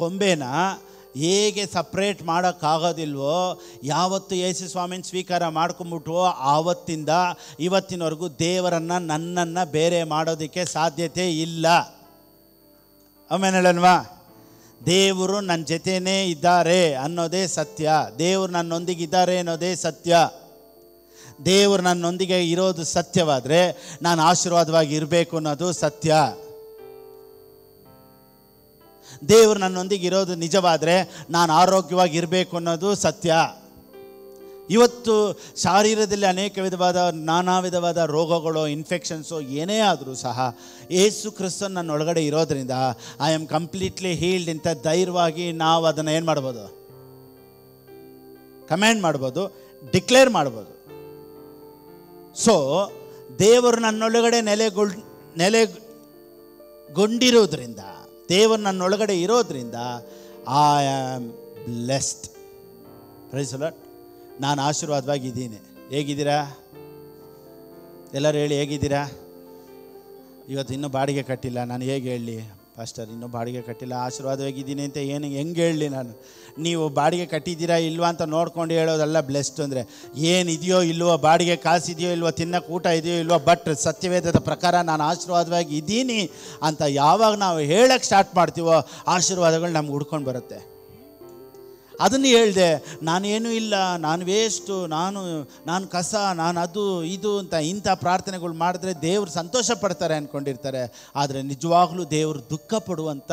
ಕೊಂಬೆನ ಹೇಗೆ ಸಪ್ರೇಟ್ ಮಾಡೋಕ್ಕಾಗೋದಿಲ್ವೋ, ಯಾವತ್ತು ಯೇಸು ಸ್ವಾಮಿನ ಸ್ವೀಕಾರ ಮಾಡ್ಕೊಂಬಿಟ್ವೋ ಆವತ್ತಿಂದ ಇವತ್ತಿನವರೆಗೂ ದೇವರನ್ನು ನನ್ನನ್ನು ಬೇರೆ ಮಾಡೋದಕ್ಕೆ ಸಾಧ್ಯತೆ ಇಲ್ಲ. ಆಮೇಲೆ ಹೇಳಲ್ವಾ, ದೇವರು ನನ್ನ ಜೊತೆನೇ ಇದ್ದಾರೆ ಅನ್ನೋದೇ ಸತ್ಯ. ದೇವರು ನನ್ನೊಂದಿಗಿದ್ದಾರೆ ಅನ್ನೋದೇ ಸತ್ಯ. ದೇವರು ನನ್ನೊಂದಿಗೆ ಇರೋದು ಸತ್ಯವಾದರೆ ನಾನು ಆಶೀರ್ವಾದವಾಗಿ ಇರಬೇಕು ಅನ್ನೋದು ಸತ್ಯ. ದೇವರು ನನ್ನೊಂದಿಗೆ ಇರೋದು ನಿಜವಾದರೆ ನಾನು ಆರೋಗ್ಯವಾಗಿ ಇರಬೇಕು ಅನ್ನೋದು ಸತ್ಯ. ಇವತ್ತು ಶಾರೀರದಲ್ಲಿ ಅನೇಕ ವಿಧವಾದ ನಾನಾ ವಿಧವಾದ ರೋಗಗಳು, ಇನ್ಫೆಕ್ಷನ್ಸು ಏನೇ ಆದರೂ ಸಹ ಯೇಸು ಕ್ರಿಸ್ತನ ನನ್ನ ಒಳಗಡೆ ಇರೋದರಿಂದ ಐ ಆಮ್ ಕಂಪ್ಲೀಟ್ಲಿ ಹೀಲ್ಡ್ ಅಂತ ಧೈರ್ಯವಾಗಿ ನಾವು ಅದನ್ನು ಏನು ಮಾಡ್ಬೋದು? ಕಮೆಂಡ್ ಮಾಡ್ಬೋದು, ಡಿಕ್ಲೇರ್ ಮಾಡ್ಬೋದು. ಸೊ ದೇವರು ನನ್ನೊಳಗಡೆ ನೆಲೆಗೊಂಡಿರೋದ್ರಿಂದ, ದೇವರು ನನ್ನೊಳಗಡೆ ಇರೋದ್ರಿಂದ I am blessed. Praise the Lord. ನಾನು ಆಶೀರ್ವಾದವಾಗಿದ್ದೀನಿ. ಹೇಗಿದ್ದೀರಾ ಎಲ್ಲರೂ ಹೇಳಿ, ಹೇಗಿದ್ದೀರಾ? ಇವತ್ತು ಇನ್ನೂ ಬಾಡಿಗೆ ಕಟ್ಟಿಲ್ಲ, ನಾನು ಹೇಗೆ ಹೇಳಲಿ ಪಾಸ್ಟರ್? ಇನ್ನೂ ಬಾಡಿಗೆ ಕಟ್ಟಿಲ್ಲ, ಆಶೀರ್ವಾದವಾಗಿದ್ದೀನಿ ಅಂತ ಹೆಂಗೆ ಹೇಳಲಿ ನಾನು? ನೀವು ಬಾಡಿಗೆ ಕಟ್ಟಿದ್ದೀರಾ ಇಲ್ವಾ ಅಂತ ನೋಡ್ಕೊಂಡು ಹೇಳೋದಲ್ಲ ಬ್ಲೆಸ್ಡ್ ಅಂದರೆ. ಏನಿದೆಯೋ ಇಲ್ವೋ, ಬಾಡಿಗೆ ಕಾಸಿದೆಯೋ ಇಲ್ವೋ, ತಿನ್ನಕ್ಕೆ ಊಟ ಇದೆಯೋ ಇಲ್ವೋ, ಬಟ್ ಸತ್ಯವೇದದ ಪ್ರಕಾರ ನಾನು ಆಶೀರ್ವಾದವಾಗಿ ಇದ್ದೀನಿ ಅಂತ ಯಾವಾಗ ನಾವು ಹೇಳಕ್ಕೆ ಸ್ಟಾರ್ಟ್ ಮಾಡ್ತೀವೋ ಆಶೀರ್ವಾದಗಳು ನಮ್ಗೆ ಹುಡ್ಕೊಂಡು ಬರುತ್ತೆ. ಅದನ್ನು ಹೇಳಿದೆ, ನಾನೇನೂ ಇಲ್ಲ, ನಾನು ವೇಸ್ಟು, ನಾನು ಕಸ, ನಾನು ಅದು ಇದು ಅಂತ ಇಂಥ ಪ್ರಾರ್ಥನೆಗಳು ಮಾಡಿದ್ರೆ ದೇವರು ಸಂತೋಷ ಪಡ್ತಾರೆ ಅಂದ್ಕೊಂಡಿರ್ತಾರೆ. ಆದರೆ ನಿಜವಾಗ್ಲೂ ದೇವರು ದುಃಖ ಪಡುವಂಥ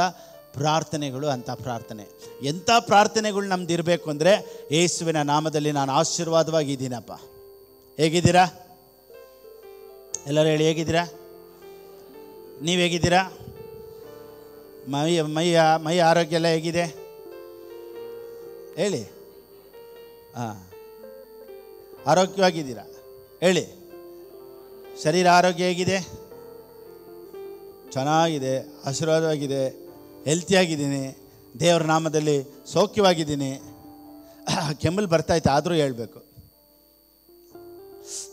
ಪ್ರಾರ್ಥನೆಗಳು ಅಂಥ ಪ್ರಾರ್ಥನೆ. ಎಂಥ ಪ್ರಾರ್ಥನೆಗಳು ನಮ್ದು ಇರಬೇಕು ಅಂದರೆ, ಯೇಸುವಿನ ನಾಮದಲ್ಲಿ ನಾನು ಆಶೀರ್ವಾದವಾಗಿದ್ದೀನಪ್ಪ. ಹೇಗಿದ್ದೀರಾ ಎಲ್ಲರೂ ಹೇಳಿ, ಹೇಗಿದ್ದೀರಾ? ನೀವು ಹೇಗಿದ್ದೀರಾ? ಮೈ ಆರೋಗ್ಯ ಎಲ್ಲ ಹೇಗಿದೆ ಹೇಳಿ? ಆರೋಗ್ಯವಾಗಿದ್ದೀರಾ ಹೇಳಿ? ಶರೀರ ಆರೋಗ್ಯ ಹೇಗಿದೆ? ಚೆನ್ನಾಗಿದೆ, ಆಶೀರ್ವಾದವಾಗಿದೆ, ಹೆಲ್ತಿಯಾಗಿದ್ದೀನಿ, ದೇವರ ನಾಮದಲ್ಲಿ ಸೌಖ್ಯವಾಗಿದ್ದೀನಿ. ಕೆಮ್ಮಲು ಬರ್ತಾಯಿತ್ತು ಆದರೂ ಹೇಳ್ಬೇಕು.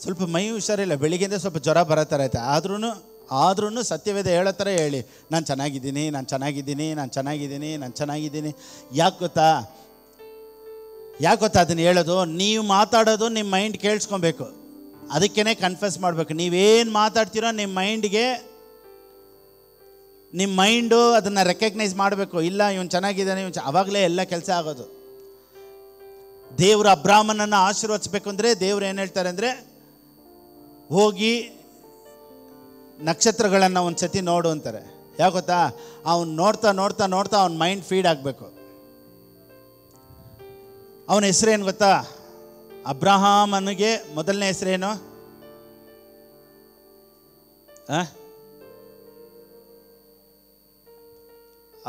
ಸ್ವಲ್ಪ ಮೈ ಹುಷಾರಿಲ್ಲ, ಬೆಳಿಗ್ಗೆಯಿಂದ ಸ್ವಲ್ಪ ಜ್ವರ ಬರೋ ಥರ ಆಯ್ತು. ಆದ್ರೂ ಸತ್ಯವೇದ ಹೇಳೋ ಥರ ಹೇಳಿ, ನಾನು ಚೆನ್ನಾಗಿದ್ದೀನಿ, ನಾನು ಚೆನ್ನಾಗಿದ್ದೀನಿ, ನಾನು ಚೆನ್ನಾಗಿದ್ದೀನಿ, ನಾನು ಚೆನ್ನಾಗಿದ್ದೀನಿ. ಯಾಕೆ ಗೊತ್ತಾ ಅದನ್ನು ಹೇಳೋದು? ನೀವು ಮಾತಾಡೋದು ನಿಮ್ಮ ಮೈಂಡ್ ಕೇಳಿಸ್ಕೊಬೇಕು. ಅದಕ್ಕೇ ಕನ್ಫೆಸ್ ಮಾಡಬೇಕು. ನೀವೇನು ಮಾತಾಡ್ತೀರೋ ನಿಮ್ಮ ಮೈಂಡು ಅದನ್ನು ರೆಕಗ್ನೈಸ್ ಮಾಡಬೇಕು. ಇಲ್ಲ ಇವನು ಚೆನ್ನಾಗಿದ್ದಾನೆ, ಆವಾಗಲೇ ಎಲ್ಲ ಕೆಲಸ ಆಗೋದು. ದೇವರು ಅಬ್ರಾಮನನ್ನು ಆಶೀರ್ವದಿಸ್ಬೇಕು ಅಂದರೆ ದೇವರು ಏನು ಹೇಳ್ತಾರೆ ಅಂದರೆ, ಹೋಗಿ ನಕ್ಷತ್ರಗಳನ್ನು ಒಂದು ಸತಿ ನೋಡು ಅಂತಾರೆ. ಯಾಕೆ ಗೊತ್ತಾ? ಅವ್ನು ನೋಡ್ತಾ ನೋಡ್ತಾ ನೋಡ್ತಾ ಅವ್ನ ಮೈಂಡ್ ಫೀಡ್ ಆಗಬೇಕು. ಅವನ ಹೆಸರೇನು ಗೊತ್ತಾ? ಅಬ್ರಹಾಮನಿಗೆ ಮೊದಲನೇ ಹೆಸರೇನು?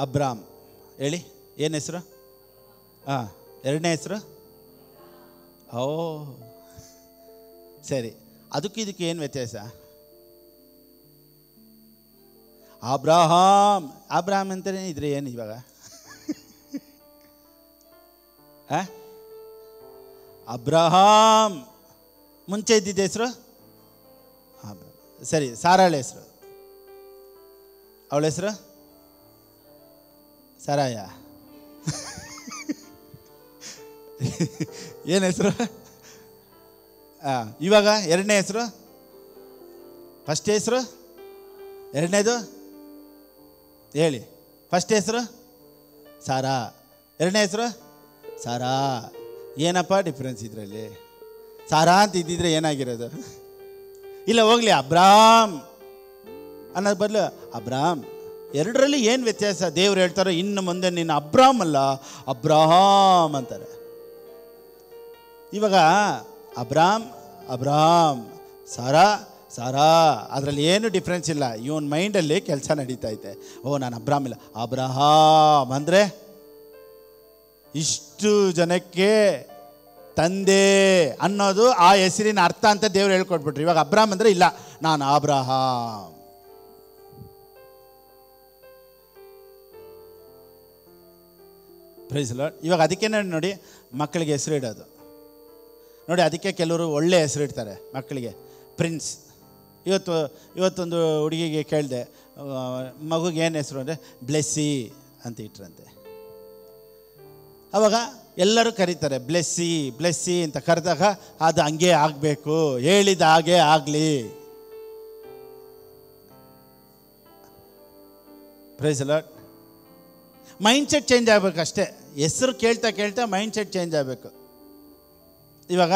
ಅಬ್ರಾಮ್. ಹೇಳಿ, ಏನು ಹೆಸರು? ಎರಡನೇ ಹೆಸರು? ಓ ಸರಿ. ಅದಕ್ಕೆ ಏನು ವ್ಯತ್ಯಾಸ? ಅಬ್ರಾಮ್ ಅಂತಲೇ ಇದ್ರೆ ಏನು ಇವಾಗ? ಅಬ್ರಹಾಂ ಮುಂಚೆ ಇದ್ದಿದ್ದ ಹೆಸರು ಸರಿ. ಸಾರಾಳ ಹೆಸರು? ಅವಳ ಹೆಸರು ಸಾರಾಯ. ಏನು ಹೆಸರು? ಇವಾಗ ಎರಡನೇ ಹೆಸರು? ಫಸ್ಟ್ ಹೆಸರು? ಎರಡನೇದು ಹೇಳಿ. ಫಸ್ಟ್ ಹೆಸರು ಸಾರಾ, ಎರಡನೇ ಹೆಸರು ಸಾರಾ. ಏನಪ್ಪ ಡಿಫ್ರೆನ್ಸ್ ಇದರಲ್ಲಿ? ಸಾರಾ ಅಂತ ಇದ್ದಿದ್ರೆ ಏನಾಗಿರೋದು? ಇಲ್ಲ ಹೋಗಲಿ, ಅಬ್ರಾಮ್ ಅನ್ನೋದು ಬದಲು ಅಬ್ರಾಮ್. ಎರಡರಲ್ಲಿ ಏನು ವ್ಯತ್ಯಾಸ? ದೇವ್ರು ಹೇಳ್ತಾರೋ, ಇನ್ನು ಮುಂದೆ ನೀನು ಅಬ್ರಾಮ್ ಅಲ್ಲ ಅಬ್ರಹಾಮ್ ಅಂತಾರೆ. ಇವಾಗ ಅಬ್ರಾಮ್, ಸಾರಾ ಅದರಲ್ಲಿ ಏನು ಡಿಫ್ರೆನ್ಸ್ ಇಲ್ಲ. ಇವನ್ ಮೈಂಡಲ್ಲಿ ಕೆಲಸ ನಡೀತಾ ಐತೆ. ನಾನು ಅಬ್ರಾಮ್ ಇಲ್ಲ, ಅಬ್ರಹಾಮ್ ಅಂದರೆ ಇಷ್ಟು ಜನಕ್ಕೆ ತಂದೆ ಅನ್ನೋದು ಆ ಹೆಸರಿನ ಅರ್ಥ ಅಂತ ದೇವ್ರು ಹೇಳ್ಕೊಟ್ಬಿಟ್ರು. ಇವಾಗ ಅಬ್ರಾಮ್ ಅಂದರೆ ಇಲ್ಲ, ನಾನು ಅಬ್ರಹಾಮ್. Price lord. ಇವಾಗ ಅದಕ್ಕೆ ನೋಡಿ ಮಕ್ಕಳಿಗೆ ಹೆಸರು ಇಡೋದು ನೋಡಿ, ಅದಕ್ಕೆ ಕೆಲವರು ಒಳ್ಳೆ ಹೆಸರು ಇಡ್ತಾರೆ ಮಕ್ಕಳಿಗೆ. ಪ್ರಿನ್ಸ್. ಇವತ್ತೊಂದು ಹುಡುಗಿಗೆ ಕೇಳಿದೆ, ಮಗುಗೆ ಏನು ಹೆಸರು ಅಂದರೆ ಬ್ಲೆಸ್ಸಿ ಅಂತ ಇಟ್ರಂತೆ. ಆವಾಗ ಎಲ್ಲರೂ ಕರೀತಾರೆ ಬ್ಲೆಸ್ಸಿ ಬ್ಲೆಸ್ಸಿ ಅಂತ ಕರೆದಾಗ ಅದು ಹಂಗೆ ಆಗಬೇಕು, ಹೇಳಿದ ಹಾಗೆ ಆಗಲಿ. Praise Lord. Mindset change ಆಗಬೇಕು ಅಷ್ಟೇ. ಹೆಸರು ಕೇಳ್ತಾ ಕೇಳ್ತಾ ಮೈಂಡ್ ಸೆಟ್ ಚೇಂಜ್ ಆಗಬೇಕು. ಇವಾಗ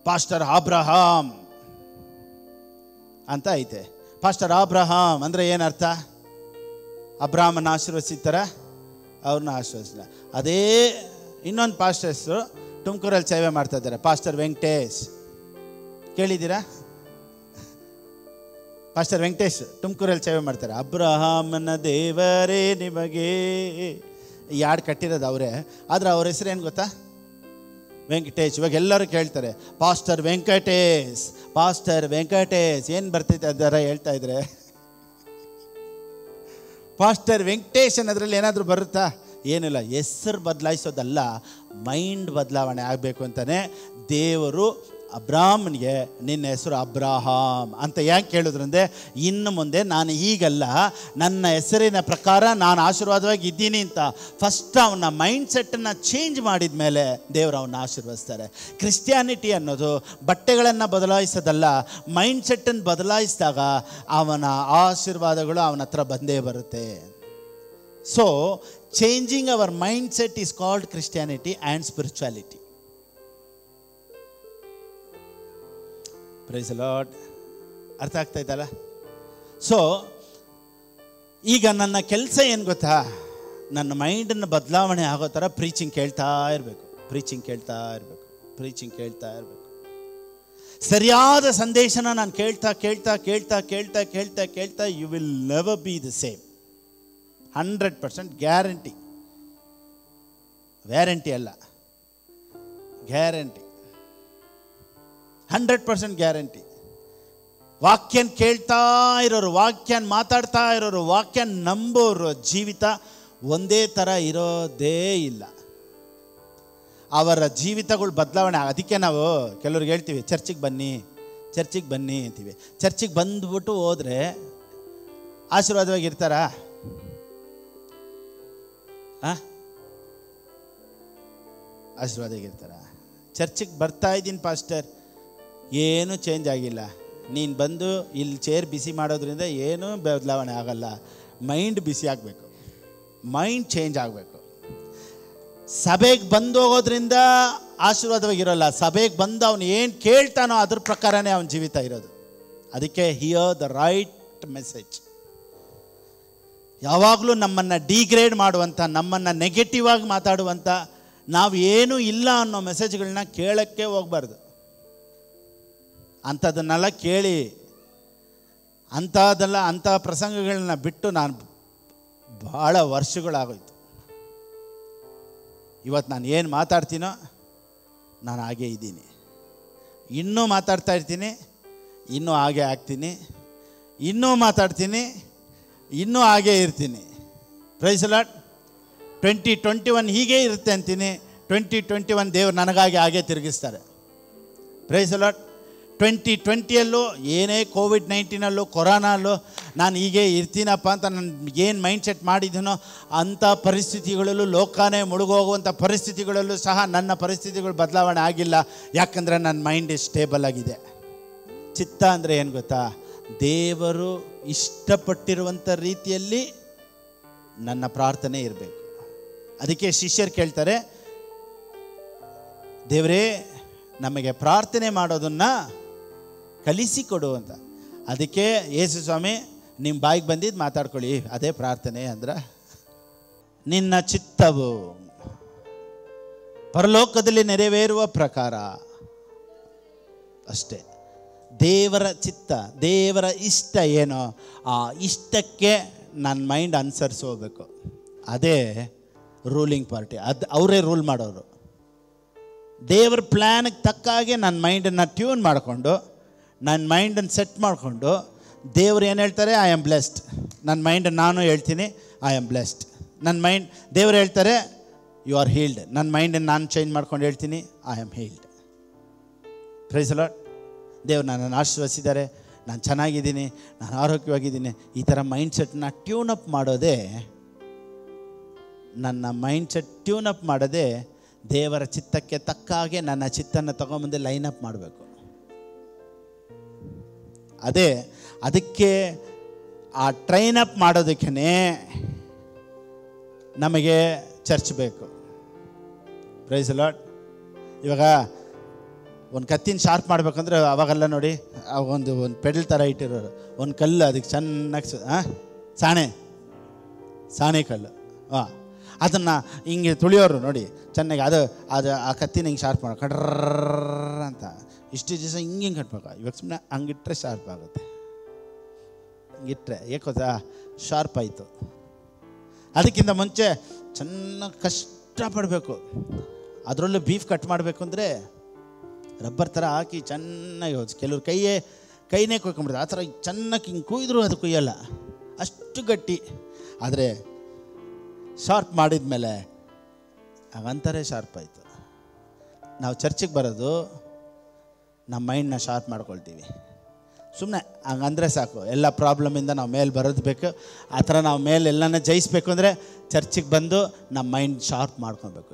ಪಾಸ್ಟರ್ ಅಬ್ರಹಾಂ ಅಂತ ಐತೆ. ಪಾಸ್ಟರ್ ಅಬ್ರಹಾಂ ಅಂದರೆ ಏನರ್ಥ? ಅಬ್ರಾಹ್ಮನ ಆಶೀರ್ವದಿಸ್ತಾರ, ಅವ್ರನ್ನ ಆಶೀರ್ವದಿಸಿಲ್ಲ. ಅದೇ ಇನ್ನೊಂದು ಪಾಸ್ಟರ್ ಹೆಸರು ತುಮಕೂರಲ್ಲಿ ಸೇವೆ ಮಾಡ್ತಾ ಇದ್ದಾರೆ, ಪಾಸ್ಟರ್ ವೆಂಕಟೇಶ್. ಕೇಳಿದ್ದೀರಾ? ಪಾಸ್ಟರ್ ವೆಂಕಟೇಶ್ ತುಮಕೂರಲ್ಲಿ ಸೇವೆ ಮಾಡ್ತಾರೆ. ಅಬ್ರಹಾಮನ ದೇವರೇ ನಿಮಗೆ ಈ ಹಾಡು ಕಟ್ಟಿರೋದು ಅವರೇ, ಆದರೆ ಅವ್ರ ಹೆಸರು ಏನು ಗೊತ್ತಾ? ವೆಂಕಟೇಶ್. ಇವಾಗ ಎಲ್ಲರೂ ಕೇಳ್ತಾರೆ ಪಾಸ್ಟರ್ ವೆಂಕಟೇಶ್, ಪಾಸ್ಟರ್ ವೆಂಕಟೇಶ್. ಏನು ಬರ್ತೈತೆ ಅದರ ಹೇಳ್ತಾ ಇದ್ರೆ? ಪಾಸ್ಟರ್ ವೆಂಕಟೇಶ್ ಅನ್ನೋದ್ರಲ್ಲಿ ಏನಾದರೂ ಬರುತ್ತಾ? ಏನಿಲ್ಲ. ಹೆಸರು ಬದಲಾಯಿಸೋದಲ್ಲ, ಮೈಂಡ್ ಬದಲಾವಣೆ ಆಗಬೇಕು ಅಂತಲೇ ದೇವರು ಅಬ್ರಾಹ್ಮನಿಗೆ ನಿನ್ನ ಹೆಸರು ಅಬ್ರಾಹಾಂ ಅಂತ ಯಾಕೆ ಕೇಳಿದ್ರಂದರೆ, ಇನ್ನು ಮುಂದೆ ನಾನು ಹೀಗಲ್ಲ, ನನ್ನ ಹೆಸರಿನ ಪ್ರಕಾರ ನಾನು ಆಶೀರ್ವಾದವಾಗಿ ಇದ್ದೀನಿ ಅಂತ ಫಸ್ಟ್ ಅವನ ಮೈಂಡ್ ಸೆಟ್ಟನ್ನು ಚೇಂಜ್ ಮಾಡಿದ ಮೇಲೆ ದೇವರು ಅವನ್ನ ಆಶೀರ್ವದಿಸ್ತಾರೆ. ಕ್ರಿಸ್ಟಿಯಾನಿಟಿ ಅನ್ನೋದು ಬಟ್ಟೆಗಳನ್ನು ಬದಲಾಯಿಸೋದಲ್ಲ, ಮೈಂಡ್ ಸೆಟ್ಟನ್ನು ಬದಲಾಯಿಸಿದಾಗ ಅವನ ಆಶೀರ್ವಾದಗಳು ಅವನ ಹತ್ರ ಬಂದೇ ಬರುತ್ತೆ. So changing our mindset is called Christianity and spirituality. Praise Lord. ಅರ್ಥ ಆಗ್ತಾ ಇದ್ದಲ್ಲ? ಸೊ ಈಗ ನನ್ನ ಕೆಲಸ ಏನು ಗೊತ್ತಾ? ನನ್ನ ಮೈಂಡನ್ನು ಬದಲಾವಣೆ ಆಗೋ ಥರ ಪ್ರೀಚಿಂಗ್ ಕೇಳ್ತಾ ಇರಬೇಕು, ಪ್ರೀಚಿಂಗ್ ಕೇಳ್ತಾ ಇರಬೇಕು, ಪ್ರೀಚಿಂಗ್ ಕೇಳ್ತಾ ಇರಬೇಕು. ಸರಿಯಾದ ಸಂದೇಶನ ನಾನು ಕೇಳ್ತಾ ಕೇಳ್ತಾ ಕೇಳ್ತಾ ಕೇಳ್ತಾ ಕೇಳ್ತಾ ಕೇಳ್ತಾ you will never be the same. 100% guarantee. Warranty ಅಲ್ಲ, ಗ್ಯಾರಂಟಿ. 100% ಗ್ಯಾರಂಟಿ. ವಾಕ್ಯನ ಕೇಳ್ತಾ ಇರೋರು, ವಾಕ್ಯನ ಮಾತಾಡ್ತಾ ಇರೋರು, ವಾಕ್ಯನ ನಂಬೋರು ಜೀವಿತ ಒಂದೇ ಥರ ಇರೋದೇ ಇಲ್ಲ. ಅವರ ಜೀವಿತಗಳು ಬದಲಾವಣೆ. ಅದಕ್ಕೆ ನಾವು ಕೆಲವ್ರಿಗೆ ಹೇಳ್ತೀವಿ ಚರ್ಚಿಗೆ ಬನ್ನಿ, ಚರ್ಚಿಗೆ ಬನ್ನಿ ಅಂತೀವಿ. ಚರ್ಚಿಗೆ ಬಂದ್ಬಿಟ್ಟು ಹೋದರೆ ಆಶೀರ್ವಾದವಾಗಿರ್ತಾರಾ? ಆಶೀರ್ವಾದವಾಗಿರ್ತಾರ? ಚರ್ಚಿಗೆ ಬರ್ತಾ ಇದ್ದೀನಿ ಪಾಸ್ಟರ್, ಏನೂ ಚೇಂಜ್ ಆಗಿಲ್ಲ. ನೀನು ಬಂದು ಇಲ್ಲಿ ಚೇರ್ ಬಿಸಿ ಮಾಡೋದ್ರಿಂದ ಏನೂ ಬದಲಾವಣೆ ಆಗಲ್ಲ. ಮೈಂಡ್ ಬಿಸಿ ಆಗಬೇಕು, ಮೈಂಡ್ ಚೇಂಜ್ ಆಗಬೇಕು. ಸಭೆಗೆ ಬಂದು ಹೋಗೋದ್ರಿಂದ ಆಶೀರ್ವಾದವಾಗಿರೋಲ್ಲ. ಸಭೆಗೆ ಬಂದು ಅವನು ಏನು ಕೇಳ್ತಾನೋ ಅದ್ರ ಪ್ರಕಾರನೇ ಅವನ ಜೀವಿತ ಇರೋದು. ಅದಕ್ಕೆ ಹಿಯರ್ ದ ರೈಟ್ ಮೆಸೇಜ್. ಯಾವಾಗಲೂ ನಮ್ಮನ್ನು ಡಿಗ್ರೇಡ್ ಮಾಡುವಂಥ, ನಮ್ಮನ್ನು ನೆಗೆಟಿವ್ ಆಗಿ ಮಾತಾಡುವಂಥ, ನಾವು ಏನೂ ಇಲ್ಲ ಅನ್ನೋ ಮೆಸೇಜ್ಗಳನ್ನ ಕೇಳೋಕ್ಕೆ ಹೋಗ್ಬಾರ್ದು. ಅಂಥದ್ದನ್ನೆಲ್ಲ ಕೇಳಿ ಅಂಥ ಪ್ರಸಂಗಗಳನ್ನ ಬಿಟ್ಟು ನಾನು ಭಾಳ ವರ್ಷಗಳಾಗೋಯ್ತು. ಇವತ್ತು ನಾನು ಏನು ಮಾತಾಡ್ತೀನೋ ನಾನು ಹಾಗೇ ಇದ್ದೀನಿ, ಇನ್ನೂ ಮಾತಾಡ್ತಾ ಇರ್ತೀನಿ, ಇನ್ನೂ ಹಾಗೆ ಆಗ್ತೀನಿ, ಇನ್ನೂ ಮಾತಾಡ್ತೀನಿ, ಇನ್ನೂ ಹಾಗೇ ಇರ್ತೀನಿ. Price lord. 2021 ಹೀಗೆ ಇರುತ್ತೆ ಅಂತೀನಿ. 2021 ದೇವರು ನನಗಾಗಿ ಹಾಗೆ ತಿರುಗಿಸ್ತಾರೆ. Price lord. 2020ಯಲ್ಲೂ ಏನೇ ಕೋವಿಡ್-19 ಕೊರೋನಲ್ಲೂ ನಾನು ಹೀಗೆ ಇರ್ತೀನಪ್ಪ ಅಂತ ನಾನು ಏನು ಮೈಂಡ್ ಸೆಟ್ ಮಾಡಿದ್ದೀನೋ ಅಂಥ ಪರಿಸ್ಥಿತಿಗಳಲ್ಲೂ, ಲೋಕನೇ ಮುಳುಗೋಗುವಂಥ ಪರಿಸ್ಥಿತಿಗಳಲ್ಲೂ ಸಹ ನನ್ನ ಪರಿಸ್ಥಿತಿಗಳು ಬದಲಾವಣೆ ಆಗಿಲ್ಲ. ಯಾಕಂದರೆ ನನ್ನ ಮೈಂಡ್ ಸ್ಟೇಬಲ್ ಆಗಿದೆ. ಚಿತ್ತ ಅಂದರೆ ಏನು ಗೊತ್ತಾ? ದೇವರು ಇಷ್ಟಪಟ್ಟಿರುವಂಥ ರೀತಿಯಲ್ಲಿ ನನ್ನ ಪ್ರಾರ್ಥನೆ ಇರಬೇಕು. ಅದಕ್ಕೆ ಶಿಷ್ಯರು ಕೇಳ್ತಾರೆ, ದೇವರೇ ನಮಗೆ ಪ್ರಾರ್ಥನೆ ಮಾಡೋದನ್ನು ಕಲಿಸಿಕೊಡು ಅಂತ. ಅದಕ್ಕೆ ಯೇಸು ಸ್ವಾಮಿ ನಿಮ್ಮ ಬಾಯಿಗೆ ಬಂದಿದ್ದು ಮಾತಾಡ್ಕೊಳ್ಳಿ, ಅದೇ ಪ್ರಾರ್ಥನೆ ಅಂದ್ರೆ. ನಿನ್ನ ಚಿತ್ತವು ಪರಲೋಕದಲ್ಲಿ ನೆರವೇರುವ ಪ್ರಕಾರ ಅಷ್ಟೇ. ದೇವರ ಚಿತ್ತ, ದೇವರ ಇಷ್ಟ ಏನೋ ಆ ಇಷ್ಟಕ್ಕೆ ನನ್ನ ಮೈಂಡ್ ಅನುಸರಿಸೋಬೇಕು. ಅದೇ ರೂಲಿಂಗ್ ಪಾರ್ಟಿ. ಅದು ಅವರೇ ರೂಲ್ ಮಾಡೋರು. ದೇವ್ರ ಪ್ಲ್ಯಾನ್ಗೆ ತಕ್ಕ ಹಾಗೆ ನನ್ನ ಮೈಂಡನ್ನು ಟ್ಯೂನ್ ಮಾಡಿಕೊಂಡು, ನನ್ನ ಮೈಂಡನ್ನು ಸೆಟ್ ಮಾಡಿಕೊಂಡು, ದೇವ್ರು ಏನು ಹೇಳ್ತಾರೆ ಐ ಆಮ್ ಬ್ಲೆಸ್ಡ್. ನನ್ನ ಮೈಂಡ್ ನಾನು ಹೇಳ್ತೀನಿ ಐ ಆಮ್ ಬ್ಲೆಸ್ಡ್. ನನ್ನ ಮೈಂಡ್ ದೇವ್ರು ಹೇಳ್ತಾರೆ ಯು ಆರ್ ಹೀಲ್ಡ್. ನನ್ನ ಮೈಂಡನ್ನು ನಾನು ಚೇಂಜ್ ಮಾಡ್ಕೊಂಡು ಹೇಳ್ತೀನಿ, I am healed. Praise the Lord. ದೇವ್ರು ನನ್ನನ್ನು ಆಶೀರ್ವದಿಸಿದ್ದಾರೆ, ನಾನು ಚೆನ್ನಾಗಿದ್ದೀನಿ, ನಾನು ಆರೋಗ್ಯವಾಗಿದ್ದೀನಿ. ಈ ಥರ ಮೈಂಡ್ಸೆಟ್ನ ಟ್ಯೂನಪ್ ಮಾಡೋದೇ, ನನ್ನ ಮೈಂಡ್ಸೆಟ್ ಟ್ಯೂನಪ್ ಮಾಡೋದೇ ದೇವರ ಚಿತ್ತಕ್ಕೆ ತಕ್ಕ ಹಾಗೆ ನನ್ನ ಚಿತ್ತನ್ನು ತಗೊಂಬಂದು ಲೈನಪ್ ಮಾಡಬೇಕು. ಅದಕ್ಕೆ ಆ ಟ್ರೈನಪ್ ಮಾಡೋದಕ್ಕೇ ನಮಗೆ ಚರ್ಚ್ ಬೇಕು. Praise the Lord. ಇವಾಗ ಒಂದು ಕತ್ತಿನ ಶಾರ್ಪ್ ಮಾಡಬೇಕಂದ್ರೆ ಅವಾಗೆಲ್ಲ ನೋಡಿ ಒಂದು ಪೆಡಲ್ ಥರ ಇಟ್ಟಿರೋರು, ಒಂದು ಕಲ್ಲು ಅದಕ್ಕೆ ಚೆನ್ನಾಗಿ ಸಾಣೆ ಕಲ್ಲು, ಅದನ್ನು ಹಿಂಗೆ ತುಳಿಯೋರು ನೋಡಿ ಚೆನ್ನಾಗಿ. ಅದು ಆ ಕತ್ತಿನ ಹಿಂಗೆ ಶಾರ್ಪ್ ಮಾಡೋ ಕಡ್ರ ಅಂತ ಇಷ್ಟು ದಿವಸ ಹಿಂಗೆ ಕಟ್ಬೇಕು. ಇವಾಗ ಸುಮ್ಮನೆ ಹಂಗಿಟ್ರೆ ಶಾರ್ಪ್ ಆಗುತ್ತೆ. ಹಿಂಗಿಟ್ರೆ ಏಕೋತಾ ಶಾರ್ಪ್ ಆಯಿತು. ಅದಕ್ಕಿಂತ ಮುಂಚೆ ಚೆನ್ನಾಗಿ ಕಷ್ಟಪಡಬೇಕು. ಅದರಲ್ಲೂ ಬೀಫ್ ಕಟ್ ಮಾಡಬೇಕು ಅಂದರೆ ರಬ್ಬರ್ ಥರ ಹಾಕಿ ಚೆನ್ನಾಗಿ ಕೆಲವ್ರು ಕೈನೇ ಕೊಯ್ಕೊಂಬಿಡ್ತಾರೆ. ಆ ಥರ ಚೆನ್ನಾಗಿ ಹಿಂಗೆ ಕುಯ್ದರೂ ಅದು ಕುಯ್ಯಲ್ಲ, ಅಷ್ಟು ಗಟ್ಟಿ. ಆದರೆ ಶಾರ್ಪ್ ಮಾಡಿದ ಮೇಲೆ ಅವಂತಾರೆ ಶಾರ್ಪ್ ಆಯಿತು. ನಾವು ಚರ್ಚಿಗೆ ಬರೋದು ನಮ್ಮ ಮೈಂಡನ್ನ ಶಾರ್ಪ್ ಮಾಡ್ಕೊಳ್ತೀವಿ. ಸುಮ್ಮನೆ ಹಂಗಂದರೆ ಸಾಕು, ಎಲ್ಲ ಪ್ರಾಬ್ಲಮಿಂದ ನಾವು ಮೇಲೆ ಬರೋದು ಬೇಕು. ಆ ಥರ ನಾವು ಮೇಲೆ ಎಲ್ಲನ ಜಯಿಸ್ಬೇಕು ಅಂದರೆ ಚರ್ಚಿಗೆ ಬಂದು ನಮ್ಮ ಮೈಂಡ್ ಶಾರ್ಪ್ ಮಾಡ್ಕೊಬೇಕು.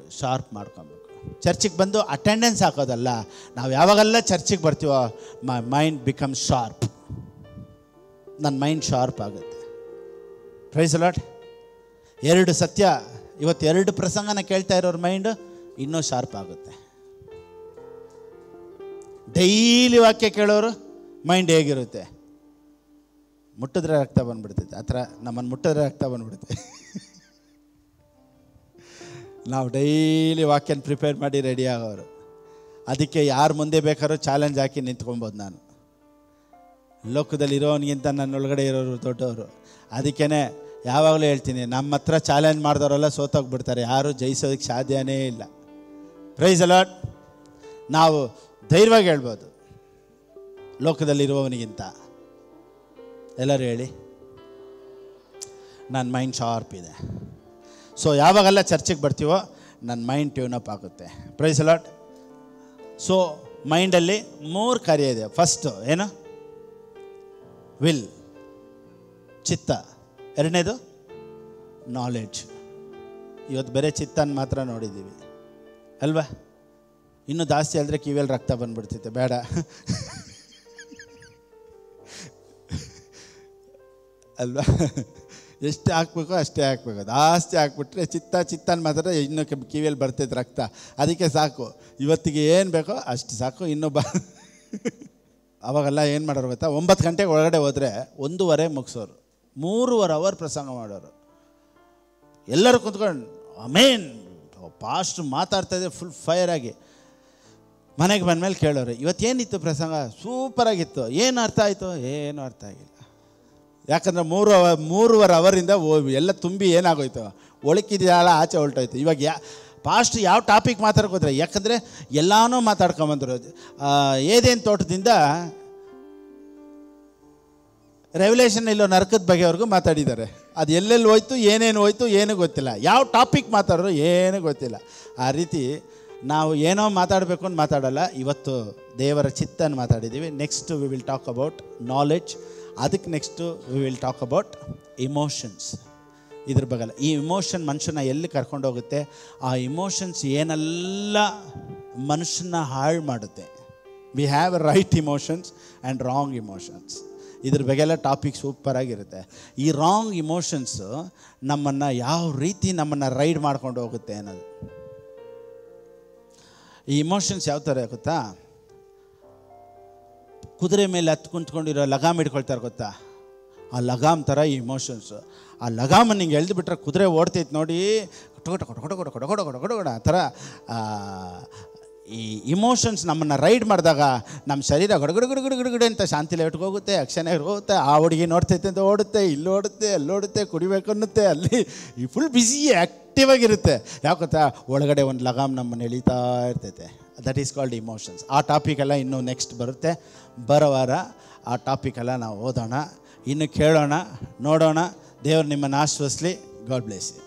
ಚರ್ಚಿಗೆ ಬಂದು ಅಟೆಂಡೆನ್ಸ್ ಹಾಕೋದಲ್ಲ, ನಾವು ಯಾವಾಗೆಲ್ಲ ಚರ್ಚಿಗೆ ಬರ್ತೀವೋ ಮೈ ಮೈಂಡ್ ಬಿಕಮ್ ಶಾರ್ಪ್. ನನ್ನ ಮೈಂಡ್ ಶಾರ್ಪ್ ಆಗುತ್ತೆ. Praise the Lord. 2 ಸತ್ಯ ಇವತ್ತು 2 ಪ್ರಸಂಗನ ಕೇಳ್ತಾ ಇರೋರ ಮೈಂಡು ಇನ್ನೂ ಶಾರ್ಪ್ ಆಗುತ್ತೆ. ಡೈಲಿ ವಾಕ್ಯ ಕೇಳೋರು ಮೈಂಡ್ ಹೇಗಿರುತ್ತೆ? ಮುಟ್ಟಿದ್ರೆ ರಕ್ತ ಬಂದ್ಬಿಡ್ತೈತೆ. ಆ ಥರ ನಮ್ಮನ್ನು ಮುಟ್ಟಿದ್ರೆ ರಕ್ತ ಬಂದ್ಬಿಡುತ್ತೆ. ನಾವು ಡೈಲಿ ವಾಕ್ಯನ ಪ್ರಿಪೇರ್ ಮಾಡಿ ರೆಡಿ ಆಗೋರು. ಅದಕ್ಕೆ ಯಾರು ಮುಂದೆ ಬೇಕಾದ್ರೂ ಚಾಲೆಂಜ್ ಹಾಕಿ ನಿಂತ್ಕೊಬೋದು. ನಾನು ಲೋಕದಲ್ಲಿ ಇರೋನಿಗಿಂತ ನನ್ನೊಳಗಡೆ ಇರೋರು ದೊಡ್ಡವರು. ಅದಕ್ಕೇ ಯಾವಾಗಲೂ ಹೇಳ್ತೀನಿ, ನಮ್ಮ ಹತ್ರ ಚಾಲೆಂಜ್ ಮಾಡಿದವರೆಲ್ಲ ಸೋತೋಗ್ಬಿಡ್ತಾರೆ, ಯಾರೂ ಜಯಿಸೋದಕ್ಕೆ ಸಾಧ್ಯನೇ ಇಲ್ಲ. Praise the Lord. ನಾವು ಧೈರ್ಯವಾಗಿ ಹೇಳ್ಬೋದು, ಲೋಕದಲ್ಲಿರುವವನಿಗಿಂತ. ಎಲ್ಲರೂ ಹೇಳಿ, ನನ್ನ ಮೈಂಡ್ ಶಾರ್ಪ್ ಇದೆ. ಸೊ ಯಾವಾಗೆಲ್ಲ ಚರ್ಚಿಗೆ ಬರ್ತೀವೋ ನನ್ನ ಮೈಂಡ್ ಟ್ಯೂನಪ್ ಆಗುತ್ತೆ. Praise the Lord. ಸೊ ಮೈಂಡಲ್ಲಿ 3 ಕಾರ್ಯ ಇದೆ. ಫಸ್ಟು ಏನು? ವಿಲ್, ಚಿತ್ತ. 2ನೇದು ನಾಲೆಡ್ಜ್. ಇವತ್ತು ಬೇರೆ ಚಿತ್ತನ ಮಾತ್ರ ನೋಡಿದ್ದೀವಿ ಅಲ್ವಾ? ಇನ್ನೂ ಜಾಸ್ತಿ ಹೇಳಿದ್ರೆ ಕಿವಿಯಲ್ಲಿ ರಕ್ತ ಬಂದ್ಬಿಡ್ತೈತೆ, ಬೇಡ. ಅಲ್ವಾ? ಎಷ್ಟು ಹಾಕ್ಬೇಕೋ ಅಷ್ಟೇ ಹಾಕ್ಬೇಕು. ಜಾಸ್ತಿ ಹಾಕ್ಬಿಟ್ರೆ ಚಿತ್ತನ ಮಾತ್ರ ಇನ್ನೂ ಕಿವಿಯಲ್ಲಿ ಬರ್ತೈತೆ ರಕ್ತ. ಅದಕ್ಕೆ ಸಾಕು, ಇವತ್ತಿಗೆ ಏನು ಬೇಕೋ ಅಷ್ಟು ಸಾಕು. ಇನ್ನೂ ಅವಾಗೆಲ್ಲ ಏನು ಮಾಡೋರು ಗೊತ್ತಾ? 9 ಗಂಟೆಗೆ ಒಳಗಡೆ ಹೋದರೆ 1:15 ಮುಗಿಸೋರು, 3.5 ಅವರ್ ಪ್ರಸಂಗ ಮಾಡೋರು. ಎಲ್ಲರೂ ಕುಂತ್ಕೊಂಡು ಆಮೇನ್ ಪಾಸ್ಟ್ ಮಾತಾಡ್ತಾಯಿದ್ದೆ ಫುಲ್ ಫೈರ್ ಆಗಿ. ಮನೆಗೆ ಬಂದಮೇಲೆ ಕೇಳೋರು, ಇವತ್ತೇನಿತ್ತು ಪ್ರಸಂಗ? ಸೂಪರಾಗಿತ್ತು. ಏನು ಅರ್ಥ ಆಯಿತು? ಏನೂ ಅರ್ಥ ಆಗಿಲ್ಲ. ಯಾಕಂದರೆ 3.5 ಅವರಿಂದ ಎಲ್ಲ ತುಂಬಿ ಏನಾಗೋಯ್ತು, ಒಳಕಿದೆಯಲ್ಲ ಆಚೆ ಹೊಲ್ಟೋಯ್ತು. ಇವಾಗ ಪಾಸ್ಟ್ ಯಾವ ಟಾಪಿಕ್ ಮಾತಾಡ್ಕೋತಾರೆ? ಯಾಕಂದರೆ ಎಲ್ಲನೂ ಮಾತಾಡ್ಕೊಂಬಂದರು. ಏದೇನು ತೋಟದಿಂದ ರೆವಲ್ಯೂಷನ್ ಇಲ್ಲೋ ನರಕದ ಬಗೆವರೆಗೂ ಮಾತಾಡಿದ್ದಾರೆ. ಅದು ಎಲ್ಲೆಲ್ಲಿ ಹೋಯ್ತು, ಏನೇನು ಹೋಯ್ತು, ಏನೂ ಗೊತ್ತಿಲ್ಲ. ಯಾವ ಟಾಪಿಕ್ ಮಾತಾಡೋರು ಏನೂ ಗೊತ್ತಿಲ್ಲ. ಆ ರೀತಿ ನಾವು ಏನೋ ಮಾತಾಡಬೇಕು ಅಂತ ಮಾತಾಡಲ್ಲ. ಇವತ್ತು ದೇವರ ಚಿತ್ತನ ಮಾತಾಡಿದ್ದೀವಿ. Next we will talk about knowledge. ಅದಕ್ಕೆ next we will talk about emotions. ಇದ್ರ ಬಗ್ಗೆ ಈ ಇಮೋಷನ್ ಮನುಷ್ಯನ ಎಲ್ಲಿ ಕರ್ಕೊಂಡೋಗುತ್ತೆ, ಆ ಇಮೋಷನ್ಸ್ ಏನೆಲ್ಲ ಮನುಷ್ಯನ ಹಾಳು ಮಾಡುತ್ತೆ. We have right emotions and wrong emotions. ಇದ್ರ ಬಗ್ಗೆಲ್ಲ ಟಾಪಿಕ್ ಸೂಪರಾಗಿರುತ್ತೆ. ಈ ರಾಂಗ್ ಇಮೋಷನ್ಸು ನಮ್ಮನ್ನು ಯಾವ ರೀತಿ ನಮ್ಮನ್ನು ರೈಡ್ ಮಾಡ್ಕೊಂಡು ಹೋಗುತ್ತೆ ಅನ್ನೋದು. ಈ ಇಮೋಷನ್ಸ್ ಯಾವ ಥರ ಗೊತ್ತಾ? ಕುದುರೆ ಮೇಲೆ ಕುಂತ್ಕೊಂಡಿರೋ ಲಗಾಮ್ ಹಿಡ್ಕೊಳ್ತಾರೆ ಗೊತ್ತಾ? ಆ ಲಗಾಮ್ ಥರ ಈ ಇಮೋಷನ್ಸು. ಆ ಲಗಾಮನ್ನು ಹಿಂಗೆ ಎಳೆದು ಬಿಟ್ರೆ ಕುದುರೆ ಓಡ್ತೈತೆ ನೋಡಿ, ಕೊಡ ಆ ಥರ ಈ ಇಮೋಷನ್ಸ್ ನಮ್ಮನ್ನು ರೈಡ್ ಮಾಡಿದಾಗ ನಮ್ಮ ಶರೀರ ಗಡಗಡೆ ಅಂತ ಶಾಂತಿಲೆ ಇಟ್ಕೋಗುತ್ತೆ, ಅಕ್ಷನೇ ಹೋಗುತ್ತೆ. ಆ ಹುಡುಗಿ ನೋಡ್ತೈತೆ ಅಂತ ಓಡುತ್ತೆ, ಇಲ್ಲಿ ಓಡುತ್ತೆ, ಅಲ್ಲಿ ಓಡುತ್ತೆ, ಕುಡಿಬೇಕು ಅನ್ನುತ್ತೆ, ಅಲ್ಲಿ ಫುಲ್ ಬ್ಯುಸಿ ಆ್ಯಕ್ಟಿವ್ ಆಗಿರುತ್ತೆ. ಯಾಕೊತ್ತಾ? ಒಳಗಡೆ ಒಂದು ಲಗಾಮ್ ನಮ್ಮನ್ನು ಎಳೀತಾ ಇರ್ತೈತೆ. That is called emotions. ಆ ಟಾಪಿಕೆಲ್ಲ ಇನ್ನೂ ನೆಕ್ಸ್ಟ್ ಬರುತ್ತೆ. ಬರೋ ವಾರ ಆ ಟಾಪಿಕೆಲ್ಲ ನಾವು ಓದೋಣ, ಇನ್ನು ಕೇಳೋಣ, ನೋಡೋಣ. ದೇವರು ನಿಮ್ಮನ್ನು ಆಶೀರ್ವದಿಸಲಿ. God bless you.